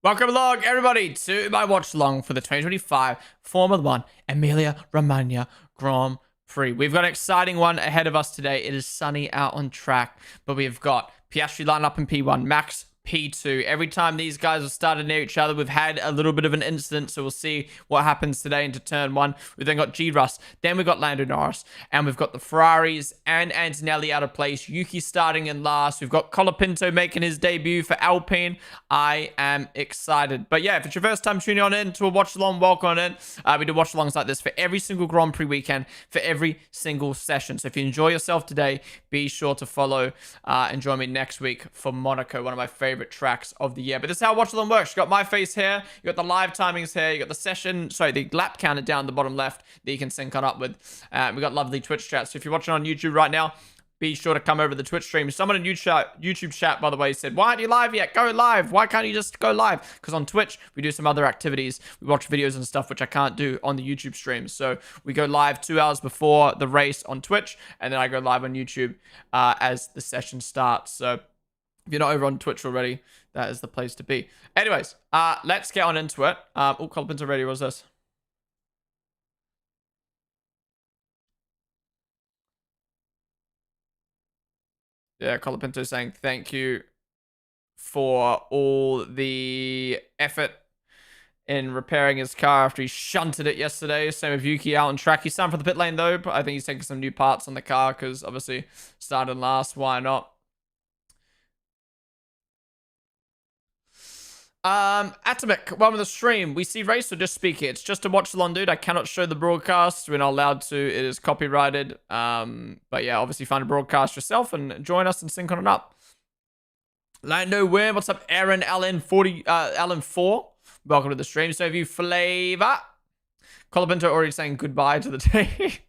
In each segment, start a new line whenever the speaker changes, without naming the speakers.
Welcome along, everybody, to my watch along for the 2025 Formula 1 Emilia Romagna Grand Prix. We've got an exciting one ahead of us today. It is sunny out on track, but we've got Piastri line up in P1, Max P2. Every time these guys have started near each other, we've had a little bit of an incident, so we'll see what happens today into turn one. We've then got G-Russ, then we've got Lando Norris, and we've got the Ferraris and Antonelli out of place. Yuki starting in last. We've got Colapinto making his debut for Alpine. I am excited. But yeah, if it's your first time tuning on in to a watch along, welcome on in. We do watch alongs like this for every single Grand Prix weekend, for every single session. So if you enjoy yourself today, be sure to follow and join me next week for Monaco, one of my favorite tracks of the year. But this is how watch along works. You got my face here, you got the live timings here, you got the session, sorry, the lap counter down the bottom left that you can sync on up with. We got lovely Twitch chat. So if you're watching on YouTube right now, be sure to come over to the Twitch stream. Someone in YouTube chat, by the way, said, why aren't you live yet? Go live. Why can't you just go live? Because on Twitch, we do some other activities. We watch videos and stuff, which I can't do on the YouTube stream. So we go live 2 hours before the race on Twitch, and then I go live on YouTube as the session starts. So if you're not over on Twitch already, that is the place to be. Anyways, let's get on into it. Oh, Colapinto ready. What's this? Yeah, Colapinto saying thank you for all the effort in repairing his car after he shunted it yesterday. Same with Yuki out on track. He's starting for the pit lane though, but I think he's taking some new parts on the car because obviously started last. Why not? Atomic, welcome to the stream. We see race or just speaking? It's just a watch along, dude. I cannot show the broadcast. We're not allowed to. It is copyrighted. But yeah, obviously find a broadcast yourself and join us and sync on it up. Lando Win, what's up? Aaron LN40, LN4. Welcome to the stream. So have you flavor. Colapinto already saying goodbye to the day.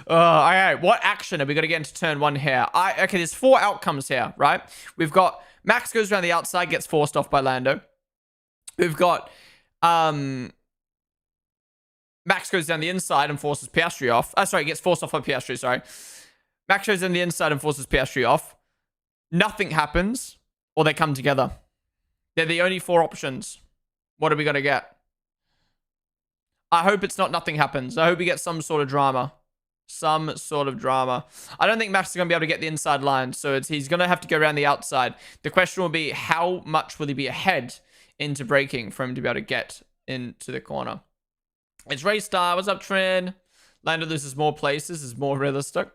Okay, what action are we going to get into turn one here? Okay, there's 4 outcomes here, right? We've got Max goes around the outside, gets forced off by Lando. We've got Max goes down the inside and forces Piastri off. Sorry, gets forced off by Piastri, sorry. Max goes down the inside and forces Piastri off. Nothing happens, or they come together. They're the only 4 options. What are we going to get? I hope it's not nothing happens. I hope we get some sort of drama. Some sort of drama. I don't think Max is going to be able to get the inside line, so he's going to have to go around the outside. The question will be, how much will he be ahead into braking for him to be able to get into the corner? It's race star. What's up, Trin? Lando loses more places. Is more realistic.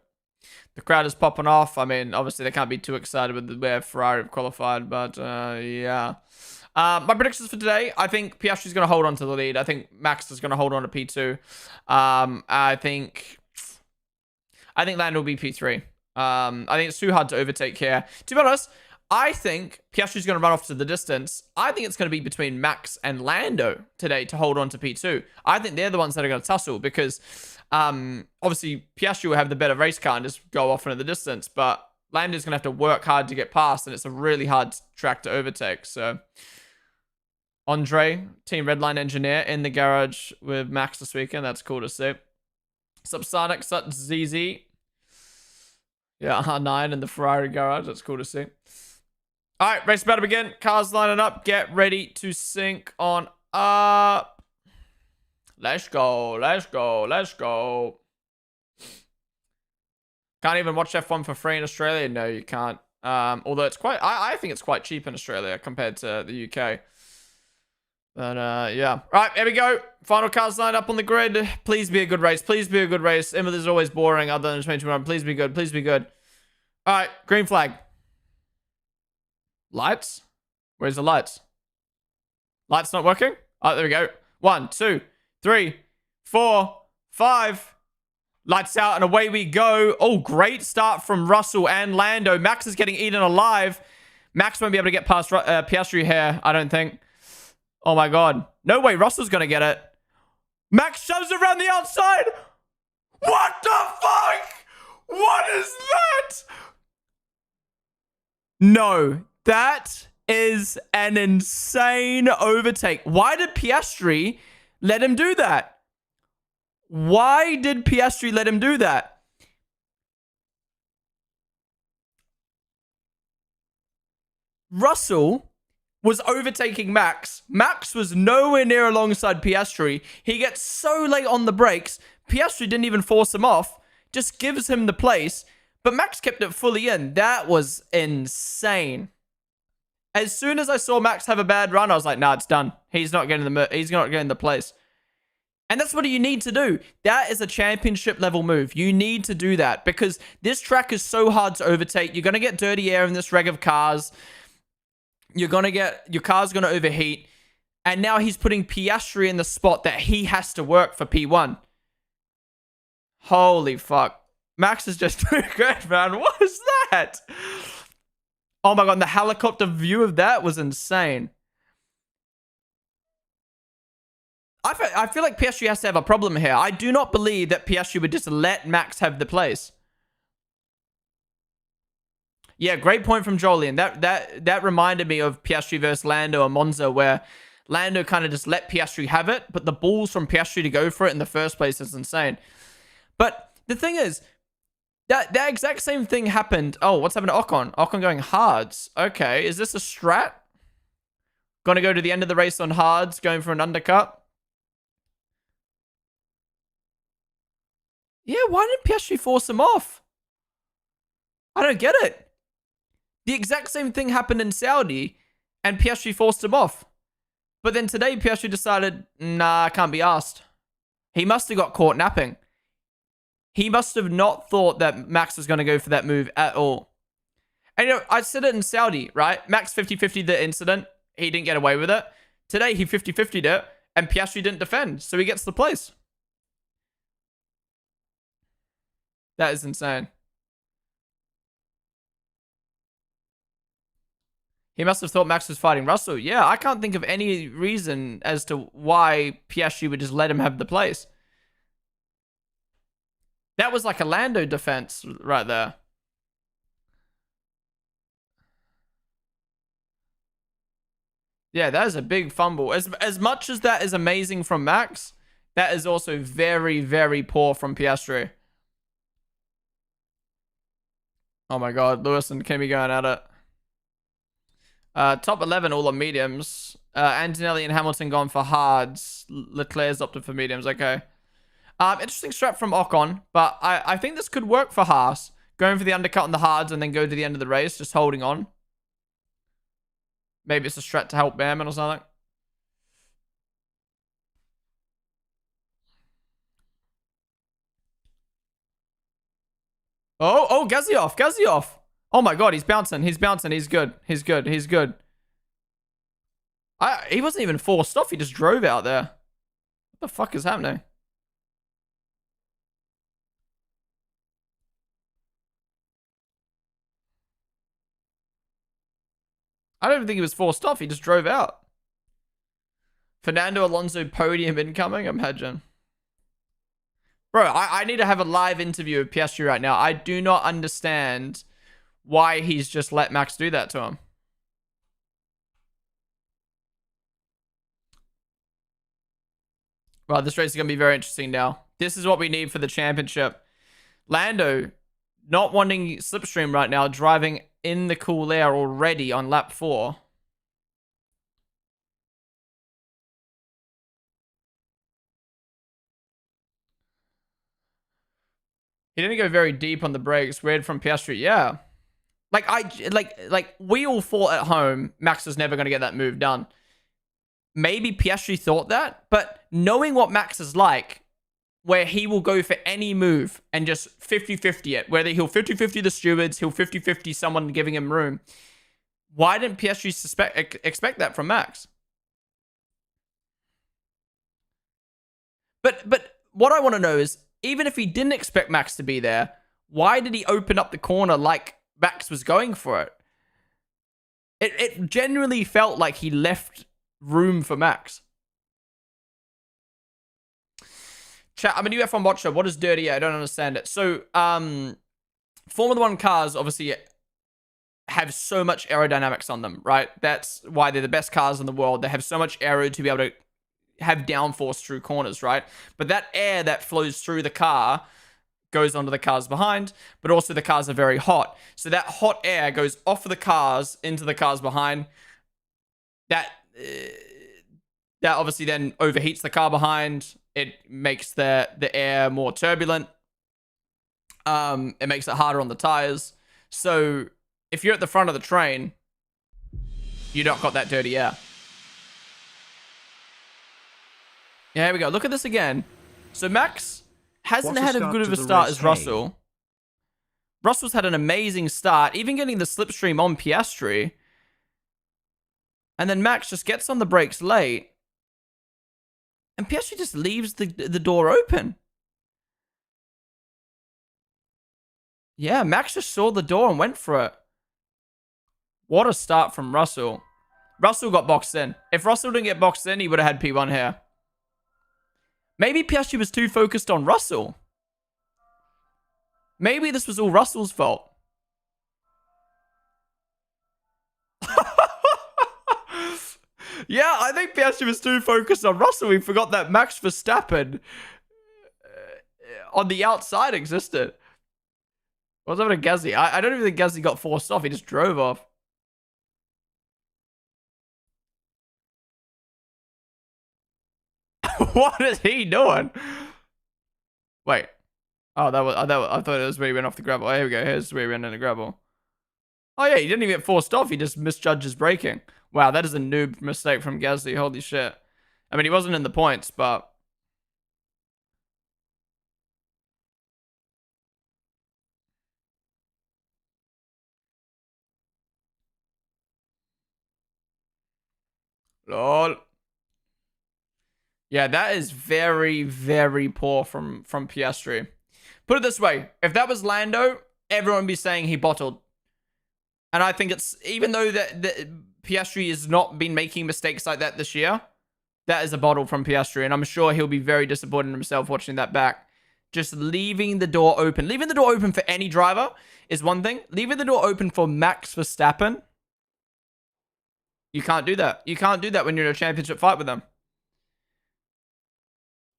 The crowd is popping off. I mean, obviously, they can't be too excited with where Ferrari have qualified, but yeah. My predictions for today, I think Piastri's going to hold on to the lead. I think Max is going to hold on to P2. I think Lando will be P3. I think it's too hard to overtake here. To be honest, I think Piastri's going to run off to the distance. I think it's going to be between Max and Lando today to hold on to P2. I think they're the ones that are going to tussle because obviously Piastri will have the better race car and just go off into the distance. But Lando's going to have to work hard to get past, and it's a really hard track to overtake. So Andre, Team Redline Engineer, in the garage with Max this weekend. That's cool to see. Subsonic, Sut ZZ. Yeah, R9 in the Ferrari garage. That's cool to see. All right, race about to begin. Cars lining up. Get ready to sync on up. Let's go. Let's go. Let's go. Can't even watch F1 for free in Australia. No, you can't. Although it's quite, I think it's quite cheap in Australia compared to the UK. But yeah. All right, here we go. Final cars lined up on the grid. Please be a good race. Please be a good race. Emily's always boring other than 2021. Please be good. Please be good. All right, green flag. Lights? Where's the lights? Lights not working? Oh, there we go. 1, 2, 3, 4, 5. Lights out and away we go. Oh, great start from Russell and Lando. Max is getting eaten alive. Max won't be able to get past Piastri here, I don't think. Oh my god. No way Russell's going to get it. Max shoves it around the outside. What the fuck? What is that? No, that is an insane overtake. Why did Piastri let him do that? Why did Piastri let him do that? Russell was overtaking Max. Max was nowhere near alongside Piastri. He gets so late on the brakes. Piastri didn't even force him off. Just gives him the place. But Max kept it fully in. That was insane. As soon as I saw Max have a bad run, I was like, nah, it's done. He's not getting the place. And that's what you need to do. That is a championship level move. You need to do that because this track is so hard to overtake. You're going to get dirty air in this reg of cars. Your car's going to overheat. And now he's putting Piastri in the spot that he has to work for P1. Holy fuck. Max is just too good, man. What is that? Oh my god, the helicopter view of that was insane. I feel like Piastri has to have a problem here. I do not believe that Piastri would just let Max have the place. Yeah, great point from Jolien. That reminded me of Piastri versus Lando and Monza, where Lando kind of just let Piastri have it, but the balls from Piastri to go for it in the first place is insane. But the thing is, that exact same thing happened. Oh, what's happened to Ocon? Ocon going hards. Okay, is this a strat? Gonna go to the end of the race on hards, going for an undercut. Yeah, why didn't Piastri force him off? I don't get it. The exact same thing happened in Saudi, and Piastri forced him off. But then today, Piastri decided, nah, I can't be asked. He must have got caught napping. He must have not thought that Max was going to go for that move at all. And you know, I said it in Saudi, right? Max 50-50'd the incident. He didn't get away with it. Today, he 50-50'd it, and Piastri didn't defend, so he gets the place. That is insane. He must have thought Max was fighting Russell. Yeah, I can't think of any reason as to why Piastri would just let him have the place. That was like a Lando defense right there. Yeah, that is a big fumble. As much as that is amazing from Max, that is also very, very poor from Piastri. Oh my god, Lewis and Kimi going at it. Top 11 all on mediums. Antonelli and Hamilton gone for hards. Leclerc's opted for mediums. Okay. Interesting strat from Ocon, but I think this could work for Haas. Going for the undercut on the hards and then go to the end of the race, just holding on. Maybe it's a strat to help Behrman or something. Oh, Gazzy off. Oh my god, he's bouncing. He's good. He's good. He wasn't even forced off. He just drove out there. What the fuck is happening? I don't even think he was forced off. He just drove out. Fernando Alonso podium incoming, imagine. Bro, I need to have a live interview of Piastri right now. I do not understand why he's just let Max do that to him. Well, this race is going to be very interesting now. This is what we need for the championship. Lando, not wanting slipstream right now, driving in the cool air already on lap 4. He didn't go very deep on the brakes. Weird from Piastri. Yeah. Like we all thought at home, Max was never going to get that move done. Maybe Piastri thought that, but knowing what Max is like, where he will go for any move and just 50-50 it, whether he'll 50-50 the stewards, he'll 50-50 someone giving him room. Why didn't Piastri expect that from Max? But what I want to know is, even if he didn't expect Max to be there, why did he open up the corner like Max was going for it? It genuinely felt like he left room for Max. Chat, I'm a new F1 watcher. What is dirty? I don't understand it. So, Formula 1 cars obviously have so much aerodynamics on them, right? That's why they're the best cars in the world. They have so much aero to be able to have downforce through corners, right? But that air that flows through the car goes onto the cars behind, but also the cars are very hot. So that hot air goes off of the cars into the cars behind, That that obviously then overheats the car behind. It makes the air more turbulent. It makes it harder on the tires. So if you're at the front of the train, you don't got that dirty air. Yeah, here we go. Look at this again. So Max hasn't had as good of a start as Russell. Russell's had an amazing start, even getting the slipstream on Piastri. And then Max just gets on the brakes late. And Piastri just leaves the door open. Yeah, Max just saw the door and went for it. What a start from Russell. Russell got boxed in. If Russell didn't get boxed in, he would have had P1 here. Maybe Piastri was too focused on Russell. Maybe this was all Russell's fault. Yeah, I think Piastri was too focused on Russell. He forgot that Max Verstappen on the outside existed. What's happening to Gasly? I don't even think Gasly got forced off. He just drove off. What is he doing? Wait. Oh, I thought it was where he went off the gravel. Oh, here we go. Here's where he went in the gravel. Oh, yeah, he didn't even get forced off. He just misjudges braking. Wow, that is a noob mistake from Gasly. Holy shit. I mean, he wasn't in the points, but... Lol. Yeah, that is very, very poor from Piastri. Put it this way. If that was Lando, everyone would be saying he bottled. And I think it's... Even though that Piastri has not been making mistakes like that this year, that is a bottle from Piastri. And I'm sure he'll be very disappointed in himself watching that back. Just leaving the door open. Leaving the door open for any driver is one thing. Leaving the door open for Max Verstappen, you can't do that. You can't do that when you're in a championship fight with them.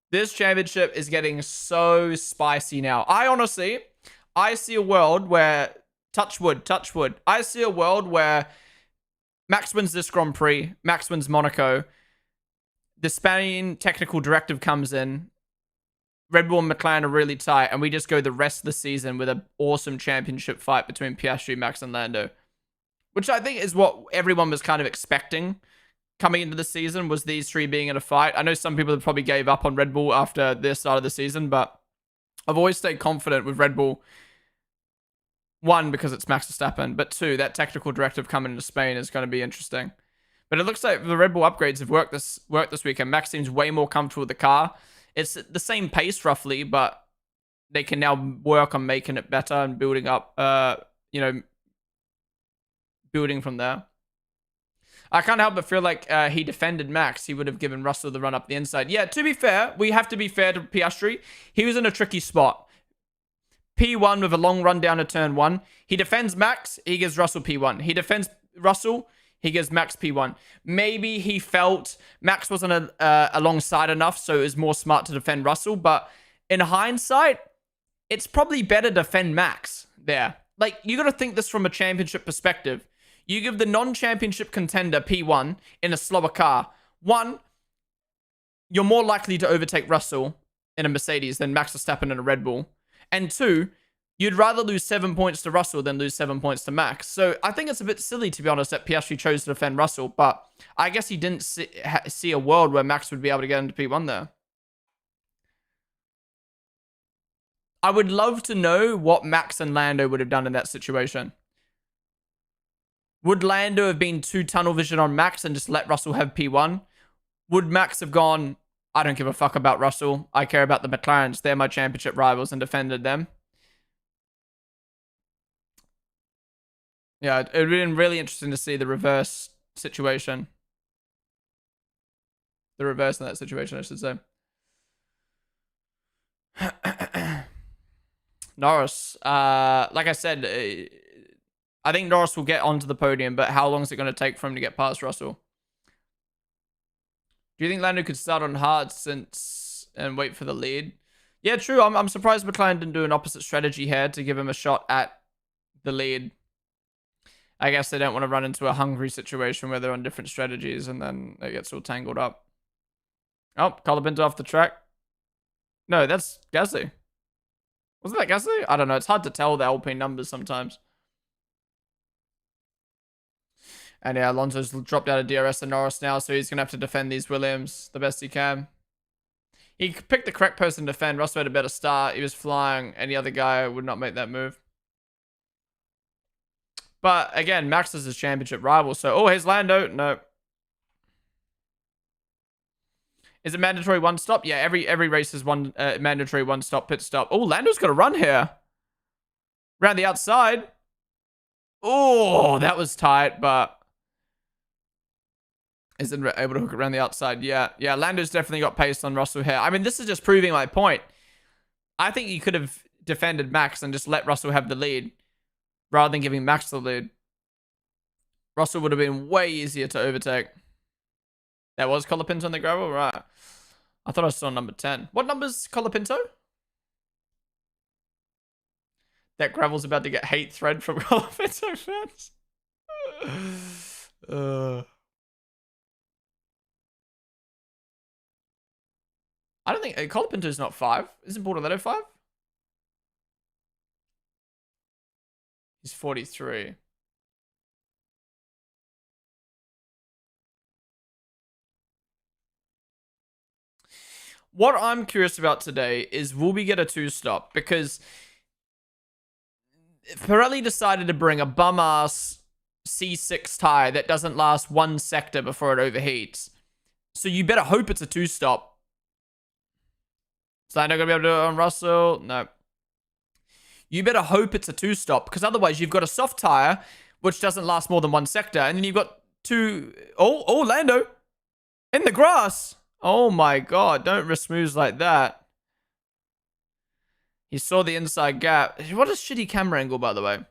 This championship is getting so spicy now. I see a world where, touch wood, I see a world where Max wins this Grand Prix, Max wins Monaco, the Spain technical directive comes in, Red Bull and McLaren are really tight, and we just go the rest of the season with an awesome championship fight between Piastri, Max, and Lando. Which I think is what everyone was kind of expecting coming into the season, was these three being in a fight. I know some people have probably gave up on Red Bull after their start of the season, but I've always stayed confident with Red Bull. One, because it's Max Verstappen, but two, that technical directive coming into Spain is going to be interesting. But it looks like the Red Bull upgrades have worked this weekend. Max seems way more comfortable with the car. It's the same pace roughly, but they can now work on making it better and building up, building from there. I can't help but feel like he defended Max. He would have given Russell the run up the inside. Yeah, to be fair, we have to be fair to Piastri. He was in a tricky spot. P1 with a long run down to turn 1. He defends Max, he gives Russell P1. He defends Russell, he gives Max P1. Maybe he felt Max wasn't alongside enough, so it was more smart to defend Russell. But in hindsight, it's probably better to defend Max there. Like, you got to think this from a championship perspective. You give the non-championship contender P1 in a slower car. One, you're more likely to overtake Russell in a Mercedes than Max Verstappen in a Red Bull. And two, you'd rather lose 7 points to Russell than lose 7 points to Max. So I think it's a bit silly, to be honest, that Piastri chose to defend Russell. But I guess he didn't see a world where Max would be able to get into P1 there. I would love to know what Max and Lando would have done in that situation. Would Lando have been too tunnel vision on Max and just let Russell have P1? Would Max have gone, I don't give a fuck about Russell. I care about the McLarens. They're my championship rivals, and defended them? Yeah, it would have been really interesting to see the reverse situation. The reverse in that situation, I should say. Norris, like I said, I think Norris will get onto the podium, but how long is it going to take for him to get past Russell? Do you think Lando could start on hard and wait for the lead? Yeah, true. I'm surprised McLaren didn't do an opposite strategy here to give him a shot at the lead. I guess they don't want to run into a hungry situation where they're on different strategies and then it gets all tangled up. Oh, Colapinto off the track. No, that's Gasly. Wasn't that Gasly? I don't know. It's hard to tell the Alpine numbers sometimes. And yeah, Alonso's dropped out of DRS and Norris now, so he's going to have to defend these Williams the best he can. He picked the correct person to defend. Russell had a better start. He was flying. Any other guy would not make that move. But again, Max is his championship rival. So, oh, here's Lando. No. Is it mandatory one stop? Yeah, every race is one mandatory one stop pit stop. Oh, Lando's got a run here. Around the outside. Oh, that was tight, but isn't able to hook it around the outside. Yeah, Lando's definitely got pace on Russell here. I mean, this is just proving my point. I think you could have defended Max and just let Russell have the lead rather than giving Max the lead. Russell would have been way easier to overtake. That was Colapinto on the gravel? Right. I thought I saw number 10. What number's Colapinto? That gravel's about to get hate thread from Colapinto fans. I don't think Colapinto's not 5. Isn't Bortoleto 5? He's 43. What I'm curious about today is will we get a 2-stop? Because Pirelli decided to bring a bum-ass C6 tire that doesn't last one sector before it overheats. So you better hope it's a 2-stop. Is Lando going to be able to do it on Russell? No. You better hope it's a 2-stop, because otherwise you've got a soft tire which doesn't last more than one sector, and then you've got two... Oh, Lando! In the grass! Oh my god, don't risk moves like that. He saw the inside gap. What a shitty camera angle, by the way.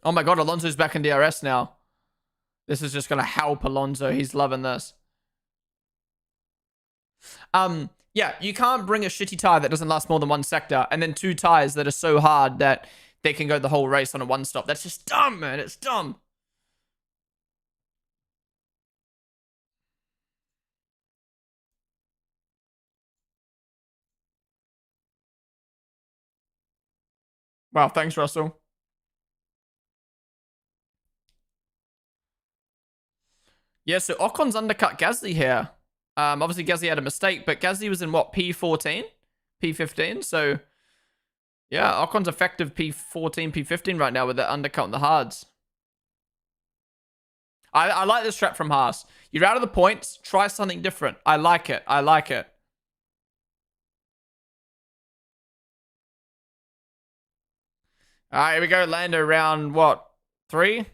Oh my god, Alonso's back in DRS now. This is just going to help Alonso. He's loving this. Yeah, you can't bring a shitty tire that doesn't last more than one sector and then 2 tires that are so hard that they can go the whole race on a 1-stop. That's just dumb, man. It's dumb. Wow, thanks, Russell. Yeah, so Ocon's undercut Gasly here. Obviously, Gasly had a mistake, but Gasly was in, what, P14? P15? So, yeah, Ocon's effective P14, P15 right now with that undercut on the hards. I like this strat from Haas. You're out of the points. Try something different. I like it. I like it. All right, here we go. Lando round, what, 3?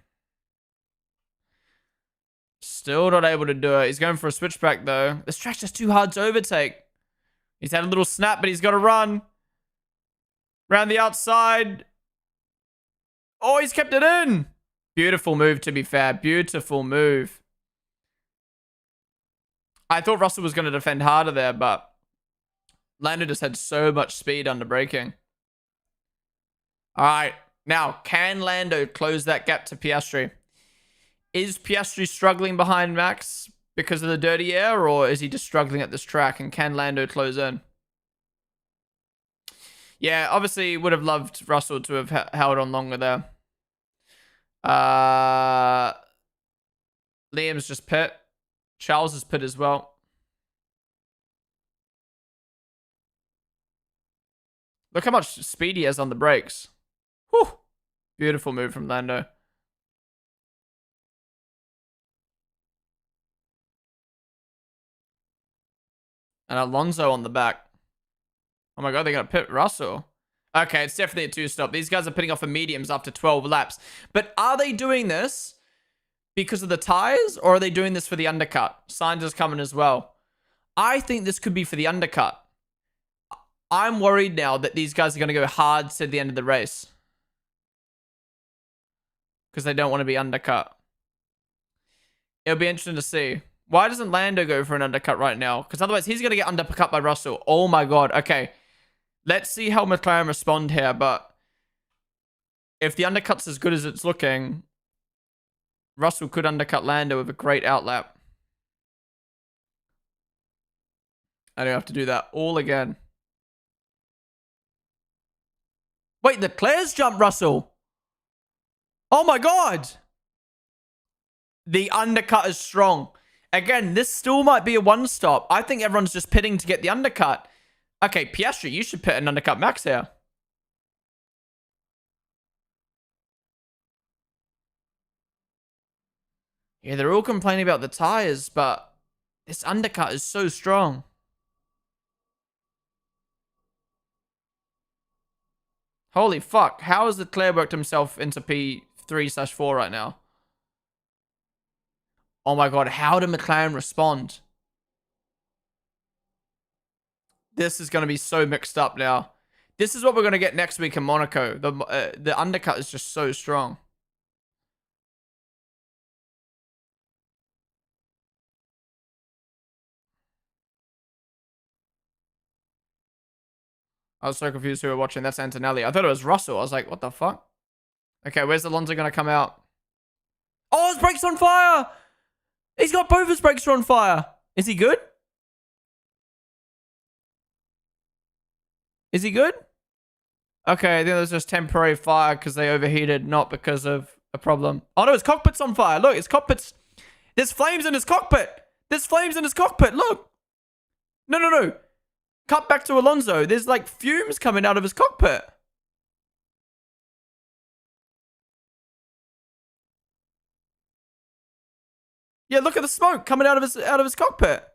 Still not able to do it. He's going for a switchback, though. This track's just too hard to overtake. He's had a little snap, but he's got to run. Round the outside. Oh, he's kept it in. Beautiful move, to be fair. Beautiful move. I thought Russell was going to defend harder there, but Lando just had so much speed under braking. All right. Now, can Lando close that gap to Piastri? Is Piastri struggling behind Max because of the dirty air, or is he just struggling at this track? And can Lando close in? Yeah, obviously would have loved Russell to have held on longer there. Liam's just pit. Charles is pit as well. Look how much speed he has on the brakes. Whew. Beautiful move from Lando. And Alonso on the back. Oh my god, they're going to pit Russell. Okay, it's definitely a 2-stop. These guys are pitting off for mediums after 12 laps. But are they doing this because of the tires, or are they doing this for the undercut? Sainz is coming as well. I think this could be for the undercut. I'm worried now that these guys are going to go hard to the end of the race. Because they don't want to be undercut. It'll be interesting to see. Why doesn't Lando go for an undercut right now? Because otherwise he's going to get undercut by Russell. Oh my god. Okay. Let's see how McLaren respond here. But If the undercut's as good as it's looking, Russell could undercut Lando with a great outlap. I don't have to do that all again. Wait, Leclerc's jumped Russell. Oh my God. The undercut is strong. Again, this still might be a one-stop. I think everyone's just pitting to get the undercut. Okay, Piastri, you should pit and undercut Max here. Yeah, they're all complaining about the tires, but this undercut is so strong. Holy fuck. How has Leclerc worked himself into P3/4 right now? Oh my God, how did McLaren respond? This is going to be so mixed up now. This is what we're going to get next week in Monaco. The undercut is just so strong. I was so confused who we were watching. That's Antonelli. I thought it was Russell. I was like, what the fuck? Okay, where's Alonso going to come out? Oh, his brakes on fire! He's got both his brakes on fire. Is he good? Is he good? Okay, I think there's just temporary fire because they overheated, not because of a problem. Oh no, his cockpit's on fire. Look, his cockpit's... There's flames in his cockpit. There's flames in his cockpit. Look. No. Cut back to Alonso. There's like fumes coming out of his cockpit. Yeah, look at the smoke coming out of his cockpit.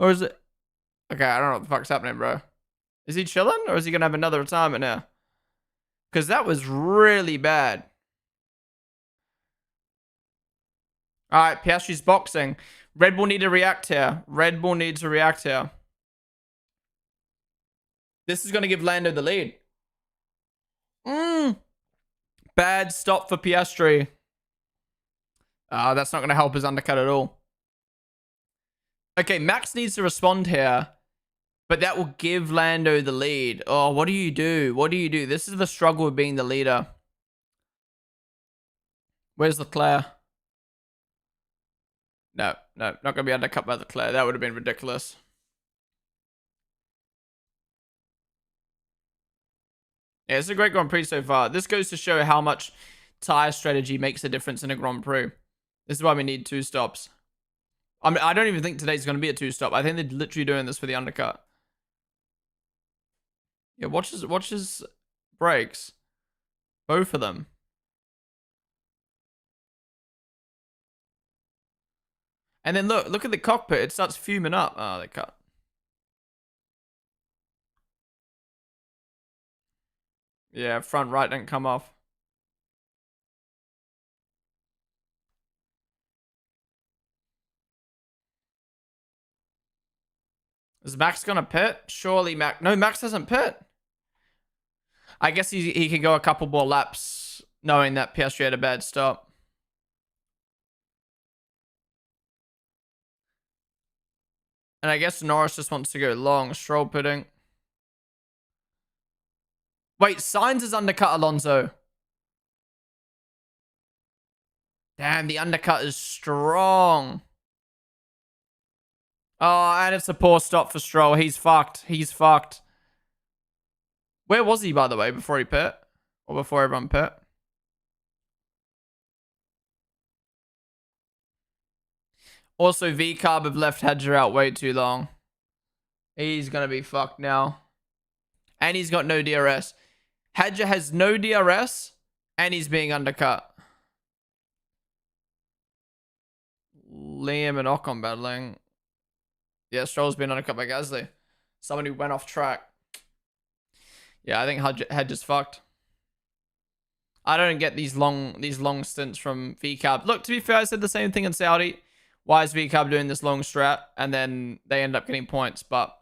Or is it... Okay, I don't know what the fuck's happening, bro. Is he chilling or is he going to have another retirement now? Because that was really bad. All right, Piastri's boxing. Red Bull need to react here. Red Bull needs to react here. This is going to give Lando the lead. Bad stop for Piastri. That's not going to help his undercut at all. Okay, Max needs to respond here. But that will give Lando the lead. Oh, what do you do? What do you do? This is the struggle of being the leader. Where's Leclerc? No, not going to be undercut by Leclerc. That would have been ridiculous. Yeah, it's a great Grand Prix so far. This goes to show how much tire strategy makes a difference in a Grand Prix. This is why we need 2 stops. I mean, I don't even think today's going to be a 2-stop. I think they're literally doing this for the undercut. Yeah, watch his brakes. Both of them. And then look at the cockpit. It starts fuming up. Oh, they cut. Yeah, front right didn't come off. Is Max gonna pit? Surely Max... No, Max doesn't pit. I guess he can go a couple more laps knowing that Piastri had a bad stop. And I guess Norris just wants to go long. Stroll pitting. Wait, Sainz has undercut Alonso. Damn, the undercut is strong. Oh, and it's a poor stop for Stroll. He's fucked. He's fucked. Where was he, by the way, before he pit? Or before everyone pit? Also, V-Carb have left Hedger out way too long. He's going to be fucked now. And he's got no DRS. Hedger has no DRS, and he's being undercut. Liam and Ocon battling. Yeah, Stroll's been undercut by Gasly. Someone who went off track. Yeah, I think Hedger's fucked. I don't get these long stints from V-Carb. Look, to be fair, I said the same thing in Saudi. Why is V-Carb doing this long strat? And then they end up getting points, but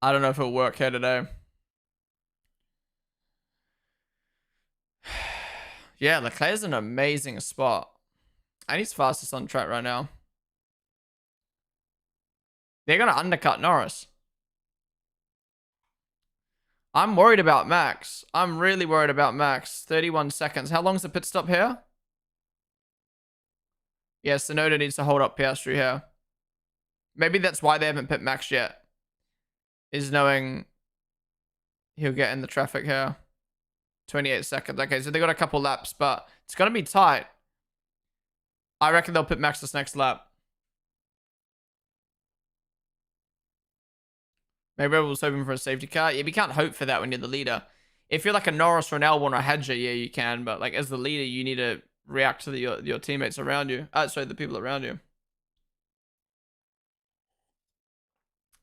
I don't know if it'll work here today. Yeah, Leclerc's an amazing spot. And he's fastest on track right now. They're going to undercut Norris. I'm worried about Max. I'm really worried about Max. 31 seconds. How long's the pit stop here? Yeah, Sonoda needs to hold up Piastri here. Maybe that's why they haven't pit Max yet. Is knowing he'll get in the traffic here. 28 seconds. Okay, so they got a couple laps, but it's going to be tight. I reckon they'll pit Max this next lap. Maybe Red Bull's hoping for a safety car. Yeah, we can't hope for that when you're the leader. If you're like a Norris or an Albon or a Hadja, yeah, you can. But like as the leader, you need to react to your teammates around you. Sorry, the people around you.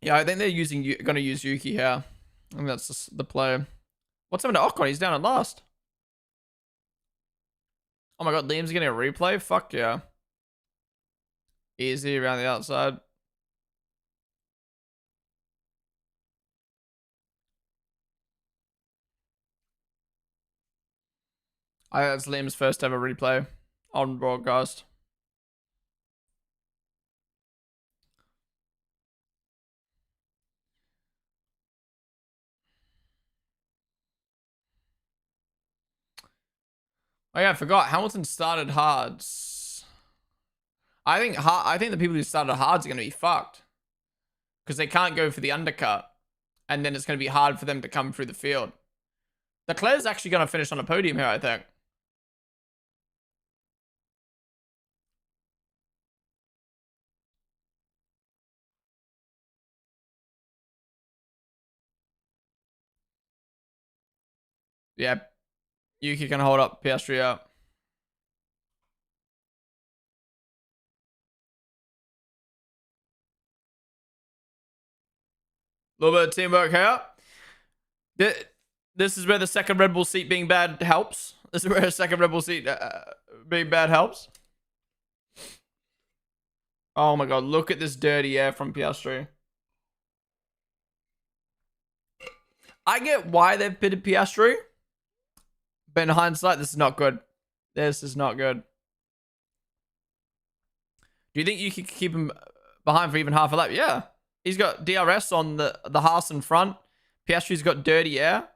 Yeah, I think they're going to use Yuki here. I think that's just the play. What's happened to Ocon? He's down at last. Oh my god, Liam's getting a replay? Fuck yeah. Easy around the outside. That's Liam's first ever replay on broadcast. Oh yeah, I forgot. Hamilton started hards. I think the people who started hards are going to be fucked. Because they can't go for the undercut. And then it's going to be hard for them to come through the field. Leclerc's actually going to finish on a podium here, I think. Yeah. Yuki can hold up Piastri up. A little bit of teamwork here. This is where the second Red Bull seat being bad helps. This is where a second Red Bull seat being bad helps. Oh my god, look at this dirty air from Piastri. I get why they've pitted Piastri. But in hindsight, this is not good. This is not good. Do you think you can keep him behind for even half a lap? Yeah. He's got DRS on the Haas in front. Piastri's got dirty air.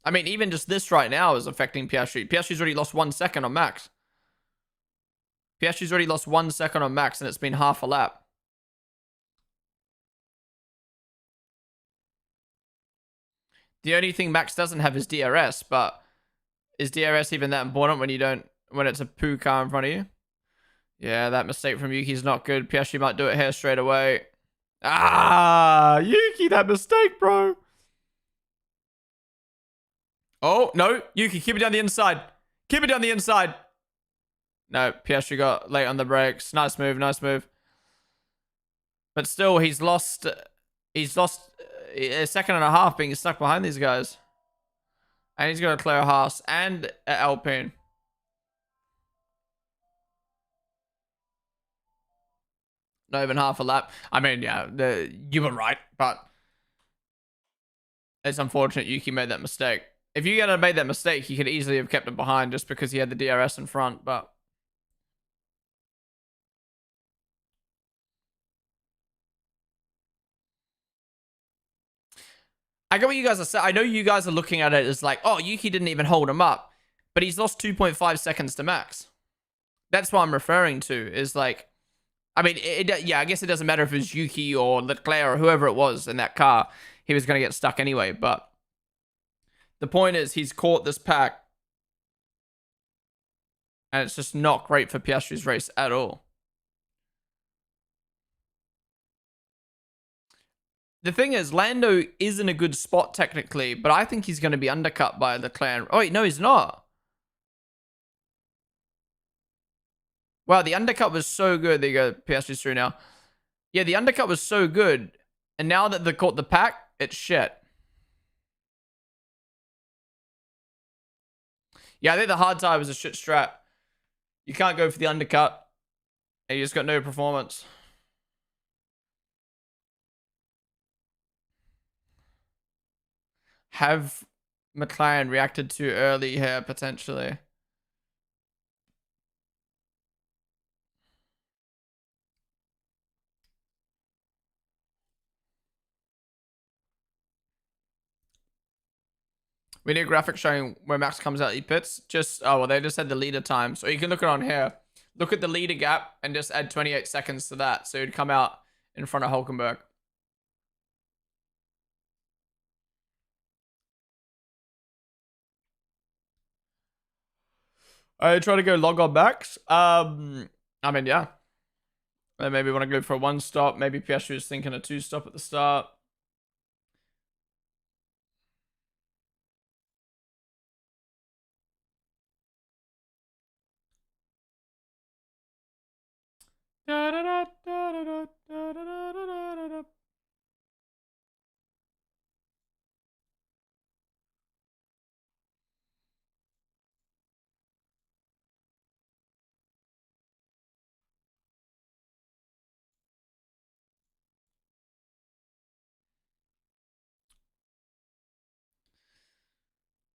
I mean, even just this right now is affecting Piastri. Piastri's already lost 1 second on Max. Piastri's already lost 1 second on Max, and it's been half a lap. The only thing Max doesn't have is DRS, but is DRS even that important when it's a poo car in front of you? Yeah, that mistake from Yuki's not good. Piastri might do it here straight away. Ah, Yuki, that mistake, bro. Oh, no. Yuki, keep it down the inside. Keep it down the inside. No, Piastri got late on the brakes. Nice move, nice move. But still, he's lost a second and a half being stuck behind these guys. And he's going to clear Haas and Alpine. Not even half a lap. I mean, yeah, you were right, but it's unfortunate Yuki made that mistake. If you had made that mistake, he could easily have kept him behind just because he had the DRS in front, but... I get what you guys are saying. I know you guys are looking at it as like, oh, Yuki didn't even hold him up. But he's lost 2.5 seconds to Max. That's what I'm referring to, is like... I mean, yeah, I guess it doesn't matter if it was Yuki or Leclerc or whoever it was in that car. He was going to get stuck anyway, but... The point is, he's caught this pack. And it's just not great for Piastri's race at all. The thing is, Lando is in a good spot technically, but I think he's going to be undercut by Leclerc. Oh, wait, no, he's not. Wow, the undercut was so good. There you go, Piastri's through now. Yeah, the undercut was so good. And now that they caught the pack, it's shit. Yeah, I think the hard tire was a shit strat. You can't go for the undercut. And you just got no performance. Have McLaren reacted too early here, potentially? We need a graphic showing where Max comes out, he pits. Oh, well, they just had the leader time. So you can look it on here. Look at the leader gap and just add 28 seconds to that. So he'd come out in front of Hulkenberg. I try to go log on Max. I mean, yeah. Maybe want to go for a 1-stop. Maybe Piastri was thinking a 2-stop at the start.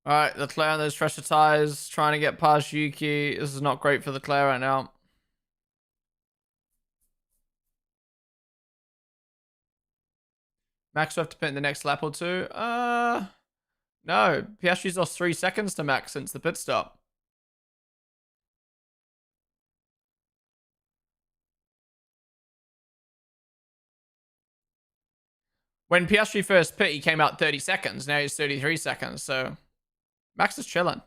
All right, Leclerc on those fresher tires, trying to get past Yuki. This is not great for Leclerc right now. Max will have to pit in the next lap or two. No. Piastri's lost 3 seconds to Max since the pit stop. When Piastri first pit, he came out 30 seconds. Now he's 33 seconds, so Max is chilling.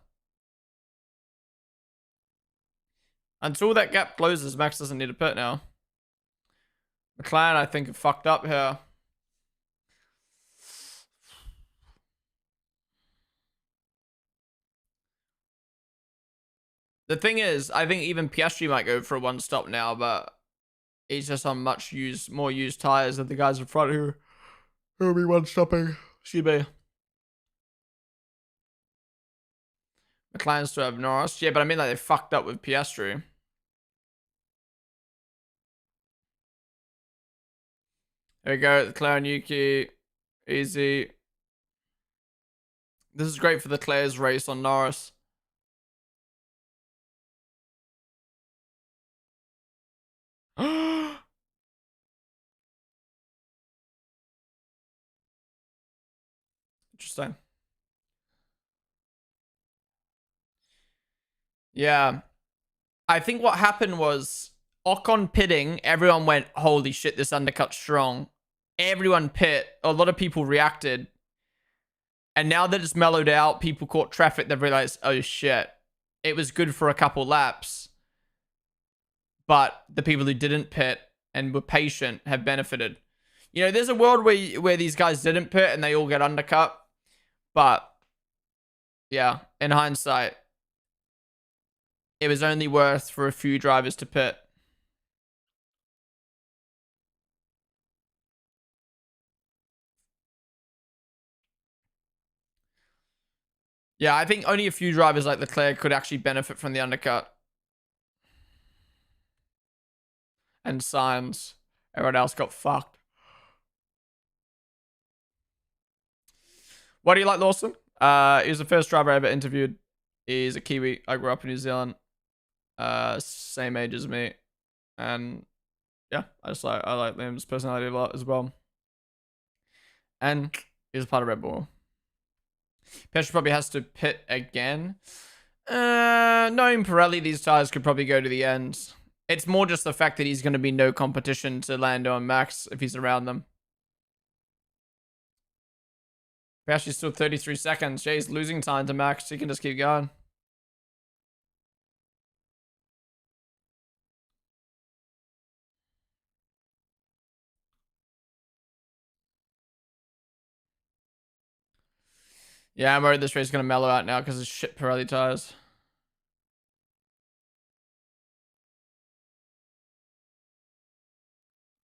Until that gap closes, Max doesn't need a pit now. McLaren, I think, are fucked up here. The thing is, I think even Piastri might go for a 1-stop now, but he's just on more used tires than the guys in front who will be 1-stopping. Should be. McLaren still have Norris. Yeah, but I mean, like, they fucked up with Piastri. There we go. Leclerc and Yuki. Easy. This is great for the Leclerc's race on Norris. Interesting. Yeah. I think what happened was Ocon pitting, everyone went, holy shit, this undercut's strong. Everyone pit. A lot of people reacted. And now that it's mellowed out, people caught traffic, they've realized, oh shit, it was good for a couple laps. But the people who didn't pit and were patient have benefited. You know, there's a world where these guys didn't pit and they all get undercut. But, yeah, in hindsight, it was only worth for a few drivers to pit. Yeah, I think only a few drivers like Leclerc could actually benefit from the undercut. And Sainz. Everyone else got fucked. What do you like, Lawson? He was the first driver I ever interviewed. He's a Kiwi. I grew up in New Zealand. Same age as me. And yeah, I like Liam's personality a lot as well. And he's part of Red Bull. Piastri probably has to pit again. Knowing Pirelli, these tires could probably go to the end. It's more just the fact that he's going to be no competition to Lando and Max if he's around them. Piastri's still 33 seconds. Jay's losing time to Max. He can just keep going. Yeah, I'm worried this race is going to mellow out now because of shit Pirelli tires.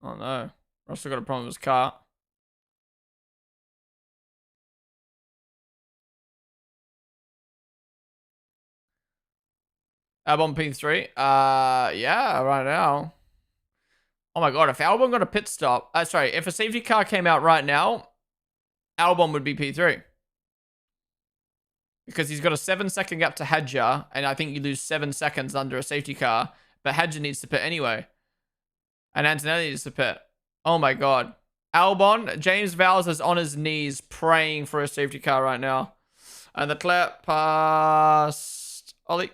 Oh no. Russell got a problem with his car. Albon P3. Yeah, right now. Oh my god, if Albon got a pit stop. Sorry, if a safety car came out right now, Albon would be P3. Because he's got a 7-second gap to Hadjar, and I think you lose 7 seconds under a safety car. But Hadjar needs to pit anyway. And Antonelli needs to pit. Oh my god. Albon, James Vowles is on his knees praying for a safety car right now. And Leclerc past Ollie.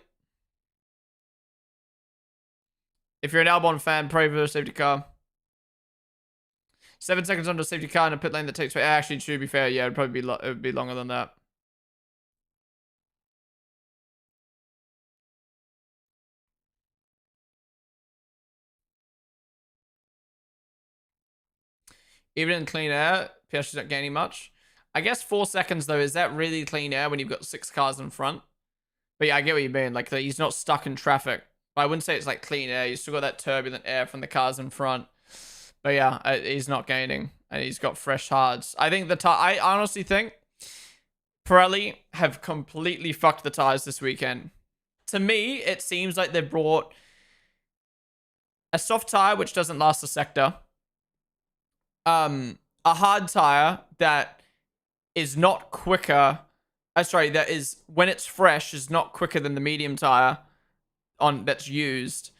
If you're an Albon fan, pray for a safety car. 7 seconds under safety car in a pit lane that takes... Actually, to be fair, yeah, it'd probably be, it would be longer than that. Even in clean air, Piastri's not gaining much. I guess 4 seconds, though, is that really clean air when you've got 6 cars in front? But yeah, I get what you mean. Like, he's not stuck in traffic. But I wouldn't say it's like clean air. You still got that turbulent air from the cars in front. But yeah, he's not gaining. And he's got fresh hards. I think I honestly think Pirelli have completely fucked the tires this weekend. To me, it seems like they've brought a soft tire which doesn't last a sector. A hard tire that is not quicker. That is, when it's fresh, is not quicker than the medium tire that's used.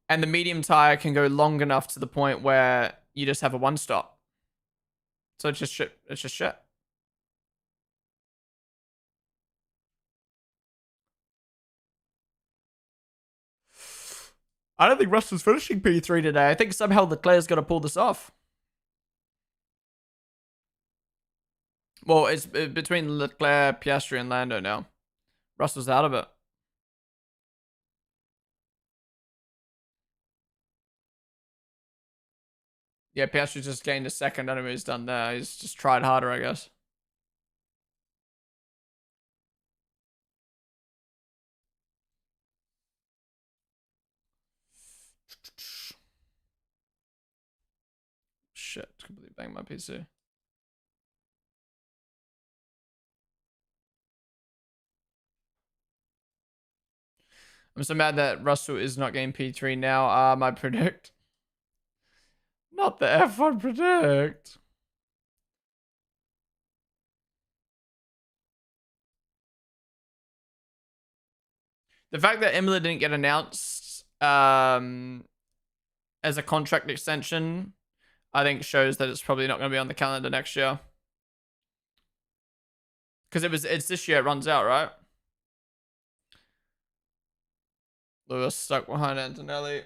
And the medium tire can go long enough to the point where you just have a one stop. So it's just shit. It's just shit. I don't think Russell's finishing P3 today. I think somehow Leclerc's going to pull this off. Well, it's between Leclerc, Piastri, and Lando now. Russell's out of it. Yeah, Piastri just gained a second. I don't know what he's done there. He's just tried harder, I guess. Shit, completely banged my PC. I'm so mad that Russell is not getting P3 now. I predict. Not the F1 predict. The fact that Imola didn't get announced as a contract extension, I think shows that it's probably not going to be on the calendar next year. Because it's this year it runs out, right? Lewis stuck behind Antonelli.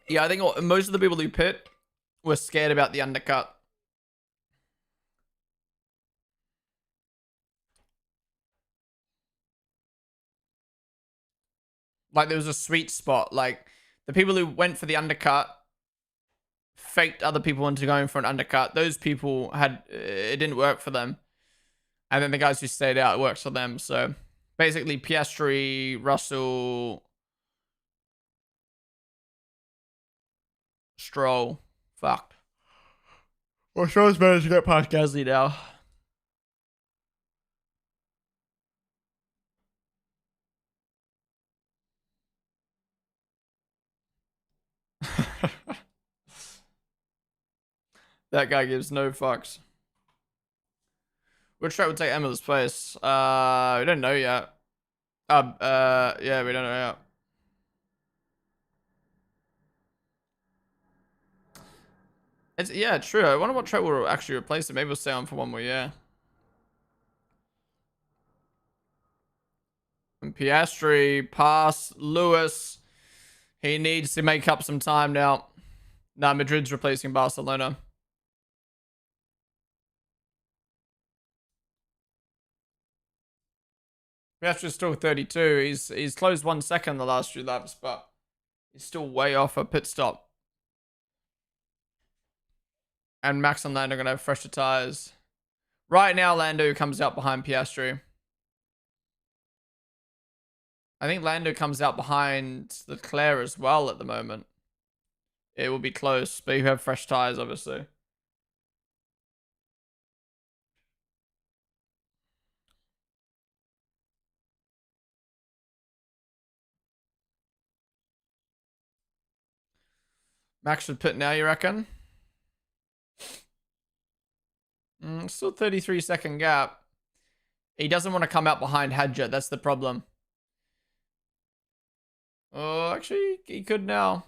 Yeah, I think most of the people who pit were scared about the undercut. Like, there was a sweet spot. Like, the people who went for the undercut faked other people into going for an undercut. Those people it didn't work for them. And then the guys who stayed out, it works for them. So, basically, Piastri, Russell, Stroll, fucked. Well, Stroll's managed to get past Gasly now. That guy gives no fucks. Which track would take Emila's place? We don't know yet. Yeah, we don't know yet. Yeah, true. I wonder what track will actually replace it. Maybe we'll stay on for one more year. And Piastri, pass, Lewis. He needs to make up some time now. Nah, Madrid's replacing Barcelona. Piastri's still 32. He's closed 1 second the last few laps, but he's still way off a pit stop. And Max and Lando are going to have fresher tires. Right now, Lando comes out behind Piastri. I think Lando comes out behind Leclerc as well at the moment. It will be close, but you have fresh tires, obviously. Max should pit now, you reckon? Still 33-second gap. He doesn't want to come out behind Hadja. That's the problem. Oh, actually, he could now.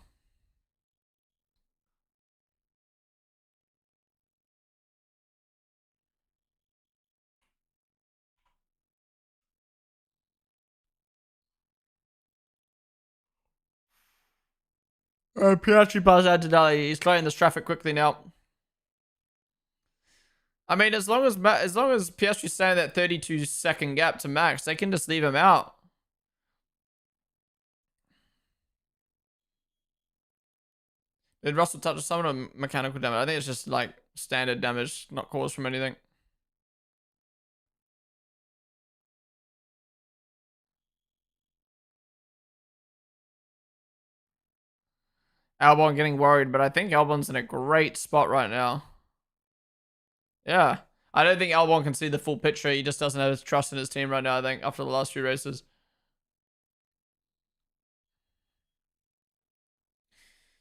Piastri passes out to Dali. He's clearing this traffic quickly now. I mean, as long as Piastri's staying that 32-second gap to Max, they can just leave him out. Did Russell touch some of the mechanical damage? I think it's just like standard damage, not caused from anything. Albon getting worried, but I think Albon's in a great spot right now. Yeah. I don't think Albon can see the full picture. He just doesn't have his trust in his team right now, I think, after the last few races.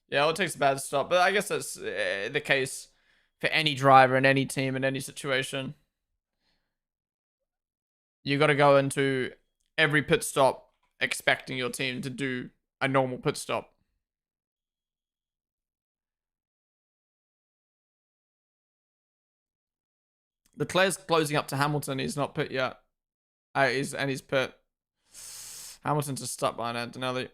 Yeah, it takes a bad stop, but I guess that's the case for any driver in any team in any situation. You got to go into every pit stop expecting your team to do a normal pit stop. Leclerc's closing up to Hamilton. He's not pit yet. He's pit. Hamilton's just stuck behind Antonelli.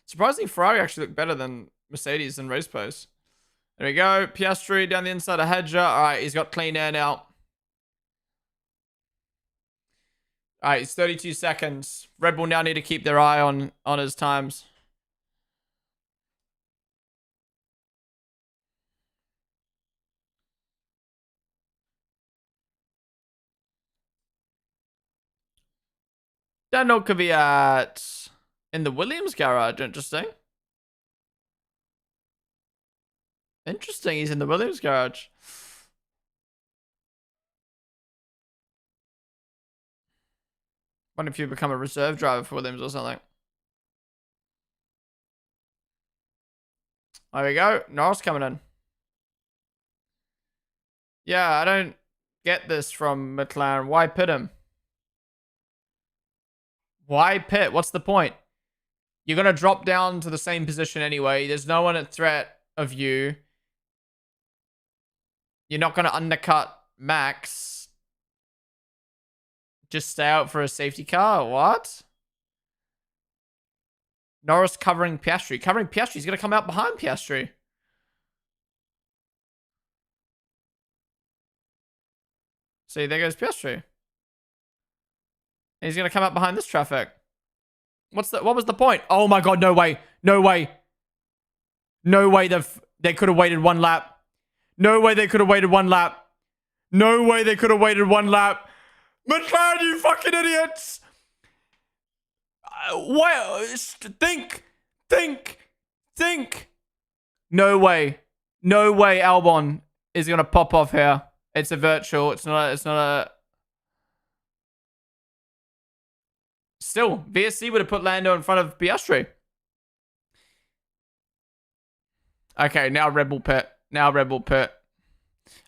Surprisingly, Ferrari actually looked better than Mercedes in race pace. There we go. Piastri down the inside of Hedger. All right, he's got clean air now. All right, it's 32 seconds. Red Bull now need to keep their eye on his times. Daniel could be in the Williams garage. Interesting. Interesting. He's in the Williams garage. Wonder if you become a reserve driver for Williams or something. There we go. Norris coming in. Yeah, I don't get this from McLaren. Why pit him? Why pit? What's the point? You're going to drop down to the same position anyway. There's no one at threat of you. You're not going to undercut Max. Just stay out for a safety car? What? Norris covering Piastri. Covering Piastri. He's going to come out behind Piastri. See, there goes Piastri. And he's going to come out behind this traffic. What was the point? Oh my god, no way. No way. No way they could have waited one lap. No way they could have waited one lap. No way they could have waited one lap. McLaren, you fucking idiots. Think. No way. No way Albon is going to pop off here. It's a virtual. It's not a... Still, VSC would have put Lando in front of Piastri. Okay, now Red Bull pit.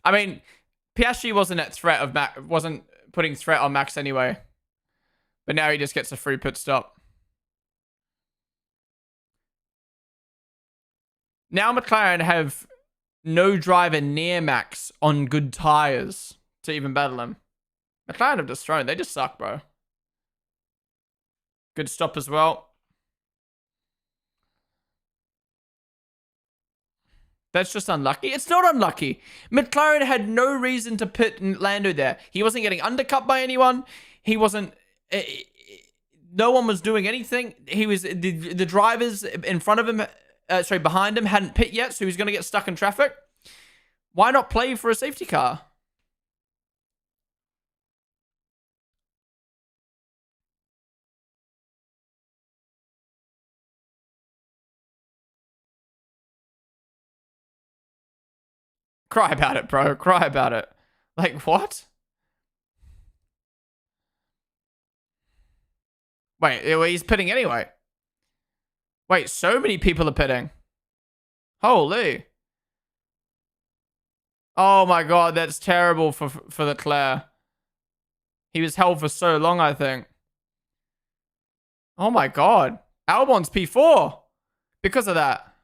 I mean, Piastri wasn't at threat of Max, wasn't putting threat on Max anyway. But now he just gets a free pit stop. Now McLaren have no driver near Max on good tires to even battle him. McLaren have just thrown. They just suck, bro. Good stop as well. That's just unlucky. It's not unlucky. McLaren had no reason to pit Lando there. He wasn't getting undercut by anyone. He wasn't... no one was doing anything. He was... The drivers in front of him... behind him hadn't pit yet, so he's going to get stuck in traffic. Why not play for a safety car? Cry about it, bro. Cry about it. Like, what? Wait, he's pitting anyway. Wait, so many people are pitting. Holy. Oh my god, that's terrible for Leclerc. He was held for so long, I think. Oh my god. Albon's P4 because of that.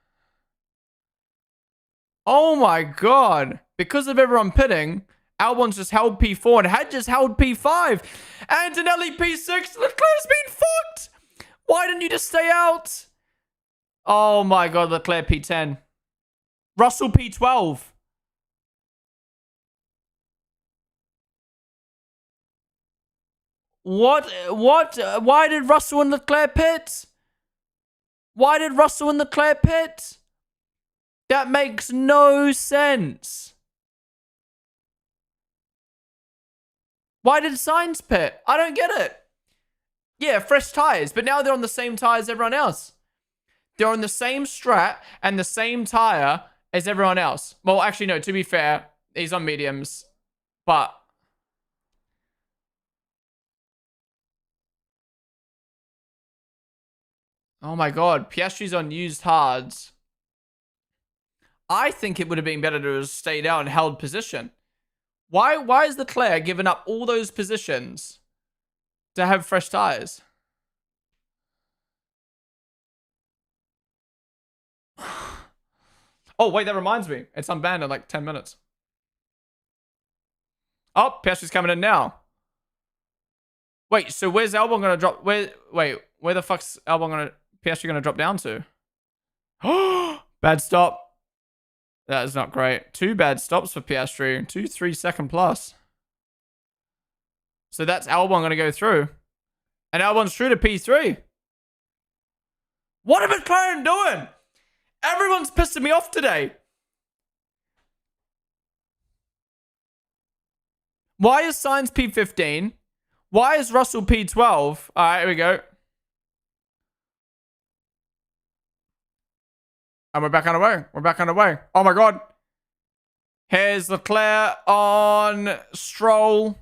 Oh my god. Because of everyone pitting, Albon's just held P4 and had just held P5. Antonelli P6. Leclerc's been fucked. Why didn't you just stay out? Oh my god, Leclerc P10. Russell P12. What? Why did Russell and Leclerc pit? Why did Russell and Leclerc pit? That makes no sense. Why did Sainz pit? I don't get it. Yeah, fresh tyres, but now they're on the same tyre as everyone else. They're on the same strat and the same tyre as everyone else. Well, actually, no, to be fair, he's on mediums, but... Oh my god, Piastri's on used hards. I think it would have been better to have stayed out and held position. Why is Leclerc giving up all those positions to have fresh tyres? Oh, wait, that reminds me. It's unbanned in like 10 minutes. Oh, Piastri's coming in now. Wait, so where's Albon going to drop? Wait, where the fuck's Piastri going to drop down to? Bad stop. That is not great. 2 bad stops for Piastri. 2 3-second plus. So that's Albon going to go through. And Albon's through to P3. What are McLaren doing? Everyone's pissing me off today. Why is Sainz P15? Why is Russell P12? All right, here we go. And we're back on the way. We're back on the way. Oh my god. Here's Leclerc on Stroll.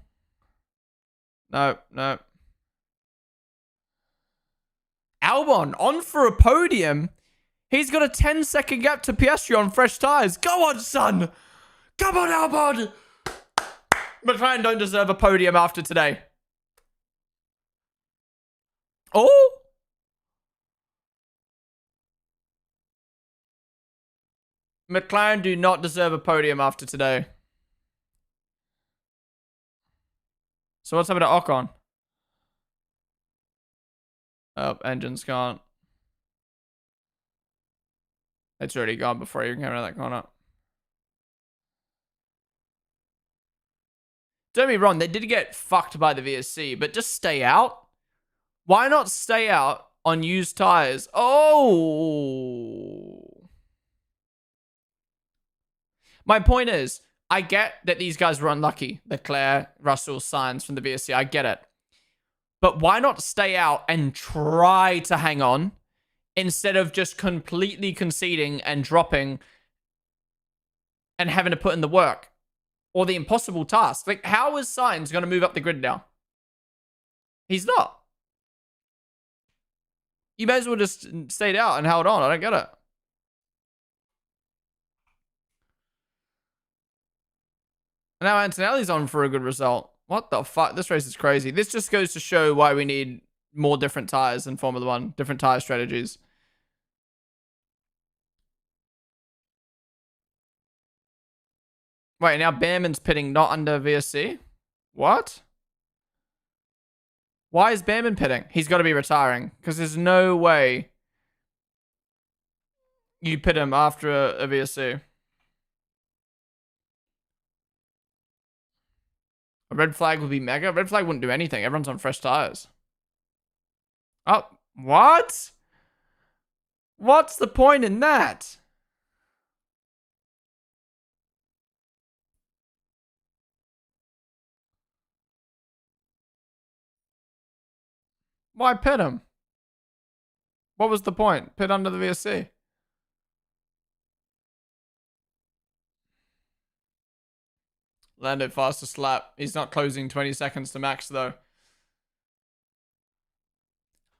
No. Albon on for a podium. He's got a 10-second gap to Piastri on fresh tyres. Go on, son. Come on, Albon. McLaren don't deserve a podium after today. Oh. McLaren do not deserve a podium after today. So what's happened to Ocon? Oh, engine's gone. It's already gone before you can come around that corner. Don't be wrong, they did get fucked by the VSC, but just stay out. Why not stay out on used tires? Oh. My point is, I get that these guys were unlucky. Leclerc, Russell, Sainz from the VSC. I get it. But why not stay out and try to hang on instead of just completely conceding and dropping and having to put in the work or the impossible task? Like, how is Sainz going to move up the grid now? He's not. You may as well just stayed out and held on. I don't get it. Now Antonelli's on for a good result. What the fuck? This race is crazy. This just goes to show why we need more different tires in Formula 1. Different tire strategies. Wait, now Behrman's pitting not under VSC? What? Why is Behrman pitting? He's got to be retiring. Because there's no way you pit him after a VSC. A red flag would be mega. Red flag wouldn't do anything. Everyone's on fresh tires. Oh, what? What's the point in that? Why pit him? What was the point? Pit under the VSC. Lando fastest lap. He's not closing 20 seconds to max, though.